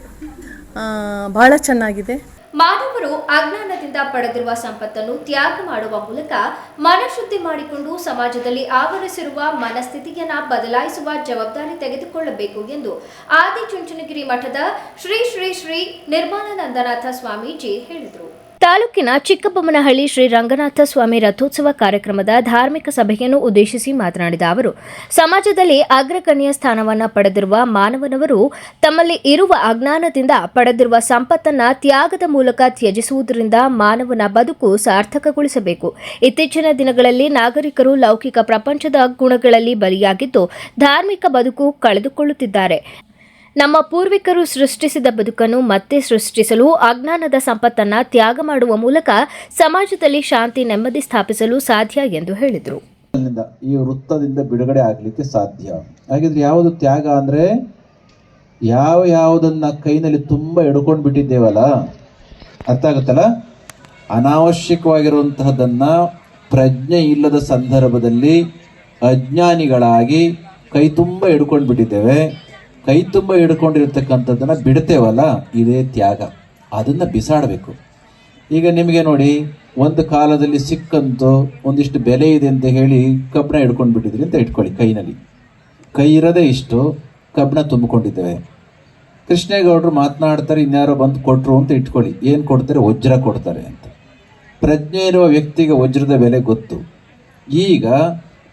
ಬಹಳ ಚೆನ್ನಾಗಿದೆ. ಮಾನವರು ಅಜ್ಞಾನದಿಂದ ಪಡೆದಿರುವ ಸಂಪತ್ತನ್ನು ತ್ಯಾಗ ಮಾಡುವ ಮೂಲಕ ಮನಶುದ್ಧಿ ಮಾಡಿಕೊಂಡು ಸಮಾಜದಲ್ಲಿ ಆವರಿಸಿರುವ ಮನಸ್ಥಿತಿಯನ್ನು ಬದಲಾಯಿಸುವ ಜವಾಬ್ದಾರಿ ತೆಗೆದುಕೊಳ್ಳಬೇಕು ಎಂದು ಆದಿಚುಂಚನಗಿರಿ ಮಠದ ಶ್ರೀ ಶ್ರೀ ಶ್ರೀ ನಿರ್ಮಲಾನಂದನಾಥ ಸ್ವಾಮೀಜಿ ಹೇಳಿದರು. ತಾಲೂಕಿನ ಚಿಕ್ಕಬೊಮ್ಮನಹಳ್ಳಿ ಶ್ರೀ ರಂಗನಾಥ ಸ್ವಾಮಿ ರಥೋತ್ಸವ ಕಾರ್ಯಕ್ರಮದ ಧಾರ್ಮಿಕ ಸಭೆಯನ್ನು ಉದ್ದೇಶಿಸಿ ಮಾತನಾಡಿದ ಅವರು, ಸಮಾಜದಲ್ಲಿ ಅಗ್ರಗಣ್ಯ ಸ್ಥಾನವನ್ನು ಪಡೆದಿರುವ ಮಾನವನವರು ತಮ್ಮಲ್ಲಿ ಇರುವ ಅಜ್ಞಾನದಿಂದ ಪಡೆದಿರುವ ಸಂಪತ್ತನ್ನು ತ್ಯಾಗದ ಮೂಲಕ ತ್ಯಜಿಸುವುದರಿಂದ ಮಾನವನ ಬದುಕು ಸಾರ್ಥಕಗೊಳಿಸಬೇಕು. ಇತ್ತೀಚಿನ ದಿನಗಳಲ್ಲಿ ನಾಗರಿಕರು ಲೌಕಿಕ ಪ್ರಪಂಚದ ಗುಣಗಳಲ್ಲಿ ಬಲಿಯಾಗಿದ್ದು ಧಾರ್ಮಿಕ ಬದುಕು ಕಳೆದುಕೊಳ್ಳುತ್ತಿದ್ದಾರೆ. ನಮ್ಮ ಪೂರ್ವಿಕರು ಸೃಷ್ಟಿಸಿದ ಬದುಕನ್ನು ಮತ್ತೆ ಸೃಷ್ಟಿಸಲು ಅಜ್ಞಾನದ ಸಂಪತ್ತನ್ನು ತ್ಯಾಗ ಮಾಡುವ ಮೂಲಕ ಸಮಾಜದಲ್ಲಿ ಶಾಂತಿ ನೆಮ್ಮದಿ ಸ್ಥಾಪಿಸಲು ಸಾಧ್ಯ ಎಂದು ಹೇಳಿದರು. ಈ ವೃತ್ತದಿಂದ ಬಿಡುಗಡೆ ಆಗಲಿಕ್ಕೆ ಸಾಧ್ಯ. ಹಾಗಿದ್ರೆ ಯಾವುದು ತ್ಯಾಗ ಅಂದರೆ ಯಾವುದನ್ನ ಕೈನಲ್ಲಿ ತುಂಬ ಹಿಡ್ಕೊಂಡು ಬಿಟ್ಟಿದ್ದೇವಲ್ಲ, ಅರ್ಥ ಆಗುತ್ತಲ್ಲ, ಅನಾವಶ್ಯಕವಾಗಿರುವಂತಹದನ್ನ ಪ್ರಜ್ಞೆ ಇಲ್ಲದ ಸಂದರ್ಭದಲ್ಲಿ ಅಜ್ಞಾನಿಗಳಾಗಿ ಕೈ ತುಂಬ ಹಿಡ್ಕೊಂಡು ಬಿಟ್ಟಿದ್ದೇವೆ. ಕೈ ತುಂಬ ಹಿಡ್ಕೊಂಡಿರ್ತಕ್ಕಂಥದ್ದನ್ನು ಬಿಡ್ತೇವಲ್ಲ, ಇದೇ ತ್ಯಾಗ. ಅದನ್ನು ಬಿಸಾಡಬೇಕು. ಈಗ ನಿಮಗೆ ನೋಡಿ, ಒಂದು ಕಾಲದಲ್ಲಿ ಸಿಕ್ಕಂತೂ ಒಂದಿಷ್ಟು ಬೆಲೆ ಇದೆ ಅಂತ ಹೇಳಿ ಕಬ್ಬಣ ಹಿಡ್ಕೊಂಡು ಬಿಟ್ಟಿದ್ರಿ ಅಂತ ಇಟ್ಕೊಳ್ಳಿ. ಕೈನಲ್ಲಿ ಕೈ ಇರೋದೇ ಇಷ್ಟು ಕಬ್ಬಣ ತುಂಬಿಕೊಂಡಿದ್ದೇವೆ. ಕೃಷ್ಣೇಗೌಡರು ಮಾತನಾಡ್ತಾರೆ, ಇನ್ಯಾರೋ ಬಂದು ಕೊಟ್ಟರು ಅಂತ ಇಟ್ಕೊಳ್ಳಿ. ಏನು ಕೊಡ್ತಾರೆ? ವಜ್ರ ಕೊಡ್ತಾರೆ ಅಂತ. ಪ್ರಜ್ಞೆ ಇರುವ ವ್ಯಕ್ತಿಗೆ ವಜ್ರದ ಬೆಲೆ ಗೊತ್ತು. ಈಗ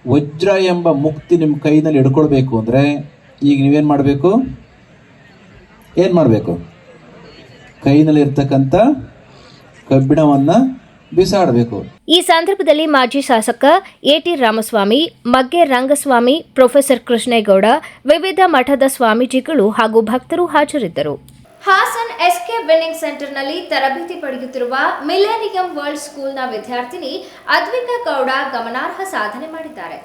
ವಜ್ರ ಎಂಬ ಮುಕ್ತಿ ನಿಮ್ಮ ಕೈನಲ್ಲಿ ಹಿಡ್ಕೊಳ್ಬೇಕು ಅಂದರೆ ಈಗ ನೀವೇನು ಮಾಡಬೇಕು? ಏನು ಮಾಡಬೇಕು? ಕೈನಲ್ಲಿ ಇರ್ತಕ್ಕಂಥ ಕಬ್ಬಿಣವನ್ನು ಬಿಸಾಡಬೇಕು. ಈ ಸಂದರ್ಭದಲ್ಲಿ ಮಾಜಿ ಶಾಸಕ ಎಟಿ ರಾಮಸ್ವಾಮಿ, ಮಗ್ಗೆ ರಂಗಸ್ವಾಮಿ, ಪ್ರೊಫೆಸರ್ ಕೃಷ್ಣೇಗೌಡ, ವಿವಿಧ ಮಠದ ಸ್ವಾಮೀಜಿಗಳು ಹಾಗೂ ಭಕ್ತರು ಹಾಜರಿದ್ದರು. ಹಾಸನ್ ಎಸ್ಕೆ ವಿನ್ನಿಂಗ್ ಸೆಂಟರ್ನಲ್ಲಿ ತರಬೇತಿ ಪಡೆಯುತ್ತಿರುವ ಮಿಲೇನಿಯಂ ವರ್ಲ್ಡ್ ಸ್ಕೂಲ್ನ ವಿದ್ಯಾರ್ಥಿನಿ ಅದ್ವಿಕಾ ಗೌಡ ಗಮನಾರ್ಹ ಸಾಧನೆ ಮಾಡಿದ್ದಾರೆ.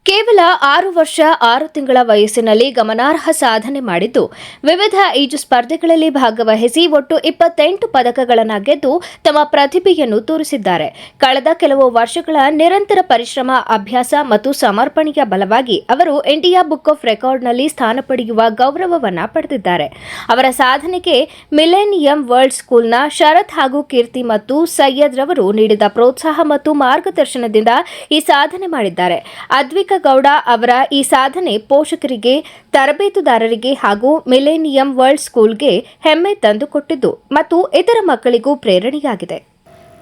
ಕೇವಲ 6 ವರ್ಷ 6 ತಿಂಗಳ ವಯಸ್ಸಿನಲ್ಲಿ ಗಮನಾರ್ಹ ಸಾಧನೆ ಮಾಡಿದ್ದು, ವಿವಿಧ ಈಜು ಸ್ಪರ್ಧೆಗಳಲ್ಲಿ ಭಾಗವಹಿಸಿ ಒಟ್ಟು 28 ಪದಕಗಳನ್ನು ಗೆದ್ದು ತಮ್ಮ ಪ್ರತಿಭೆಯನ್ನು ತೋರಿಸಿದ್ದಾರೆ. ಕಳೆದ ಕೆಲವು ವರ್ಷಗಳ ನಿರಂತರ ಪರಿಶ್ರಮ, ಅಭ್ಯಾಸ ಮತ್ತು ಸಮರ್ಪಣೆಯ ಬಲವಾಗಿ ಅವರು ಇಂಡಿಯಾ ಬುಕ್ ಆಫ್ ರೆಕಾರ್ಡ್ನಲ್ಲಿ ಸ್ಥಾನ ಪಡೆಯುವ ಗೌರವವನ್ನು ಪಡೆದಿದ್ದಾರೆ. ಅವರ ಸಾಧನೆಗೆ ಮಿಲೇನಿಯಂ ವರ್ಲ್ಡ್ ಸ್ಕೂಲ್ನ ಶರತ್ ಹಾಗೂ ಕೀರ್ತಿ ಮತ್ತು ಸೈಯದ್ ರವರು ನೀಡಿದ ಪ್ರೋತ್ಸಾಹ ಮತ್ತು ಮಾರ್ಗದರ್ಶನದಿಂದ ಈ ಸಾಧನೆ ಮಾಡಿದ್ದಾರೆ. ಅದ್ವಿಕಾ ಗೌಡ ಅವರ ಈ ಸಾಧನೆ ಪೋಷಕರಿಗೆ, ತರಬೇತುದಾರರಿಗೆ ಹಾಗೂ ಮಿಲೇನಿಯಂ ವರ್ಲ್ಡ್ ಸ್ಕೂಲ್ಗೆ ಹೆಮ್ಮೆ ತಂದುಕೊಟ್ಟಿದ್ದು ಮತ್ತು ಇತರ ಮಕ್ಕಳಿಗೂ ಪ್ರೇರಣೆಯಾಗಿದೆ.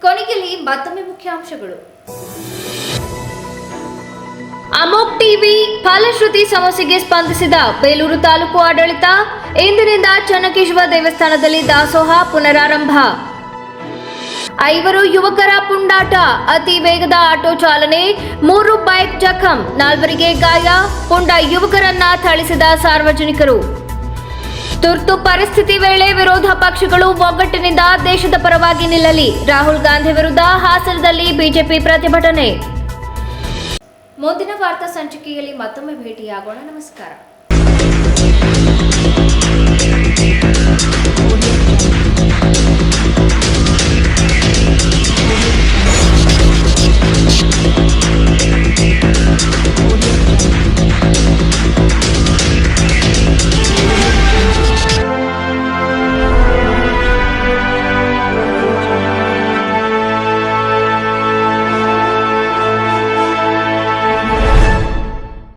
ಕೊನೆಯಲ್ಲಿ ಮತ್ತೊಮ್ಮೆ ಮುಖ್ಯಾಂಶಗಳು. ಅಮೋಕ್ ಟಿವಿ ಫಲಶ್ರುತಿ ಸಮಸ್ಯೆಗೆ ಸ್ಪಂದಿಸಿದ ಬೇಲೂರು ತಾಲೂಕು ಆಡಳಿತ. ಇಂದಿನಿಂದ ಚನ್ನಕೇಶವ ದೇವಸ್ಥಾನದಲ್ಲಿ ದಾಸೋಹ ಪುನರಾರಂಭ. 5 ಯುವಕರ ಪುಂಡಾಟ, ಅತಿ ವೇಗದ ಆಟೋ ಚಾಲನೆ, 3 ಬೈಕ್ ಜಖಂ, 4 ಗಾಯ, ಪುಂಡ ಯುವಕರನ್ನ ಥಳಿಸಿದ ಸಾರ್ವಜನಿಕರು. ತುರ್ತು ಪರಿಸ್ಥಿತಿ ವೇಳೆ ವಿರೋಧ ಪಕ್ಷಗಳು ಒಗ್ಗಟ್ಟಿನಿಂದ ದೇಶದ ಪರವಾಗಿ ನಿಲ್ಲಲಿ. ರಾಹುಲ್ ಗಾಂಧಿ ವಿರುದ್ಧ ಹಾಸನದಲ್ಲಿ ಬಿಜೆಪಿ ಪ್ರತಿಭಟನೆ. ಮುಂದಿನ ವಾರ್ತಾ ಸಂಚಿಕೆಯಲ್ಲಿ ಮತ್ತೊಮ್ಮೆ ಭೇಟಿಯಾಗೋಣ. ನಮಸ್ಕಾರ.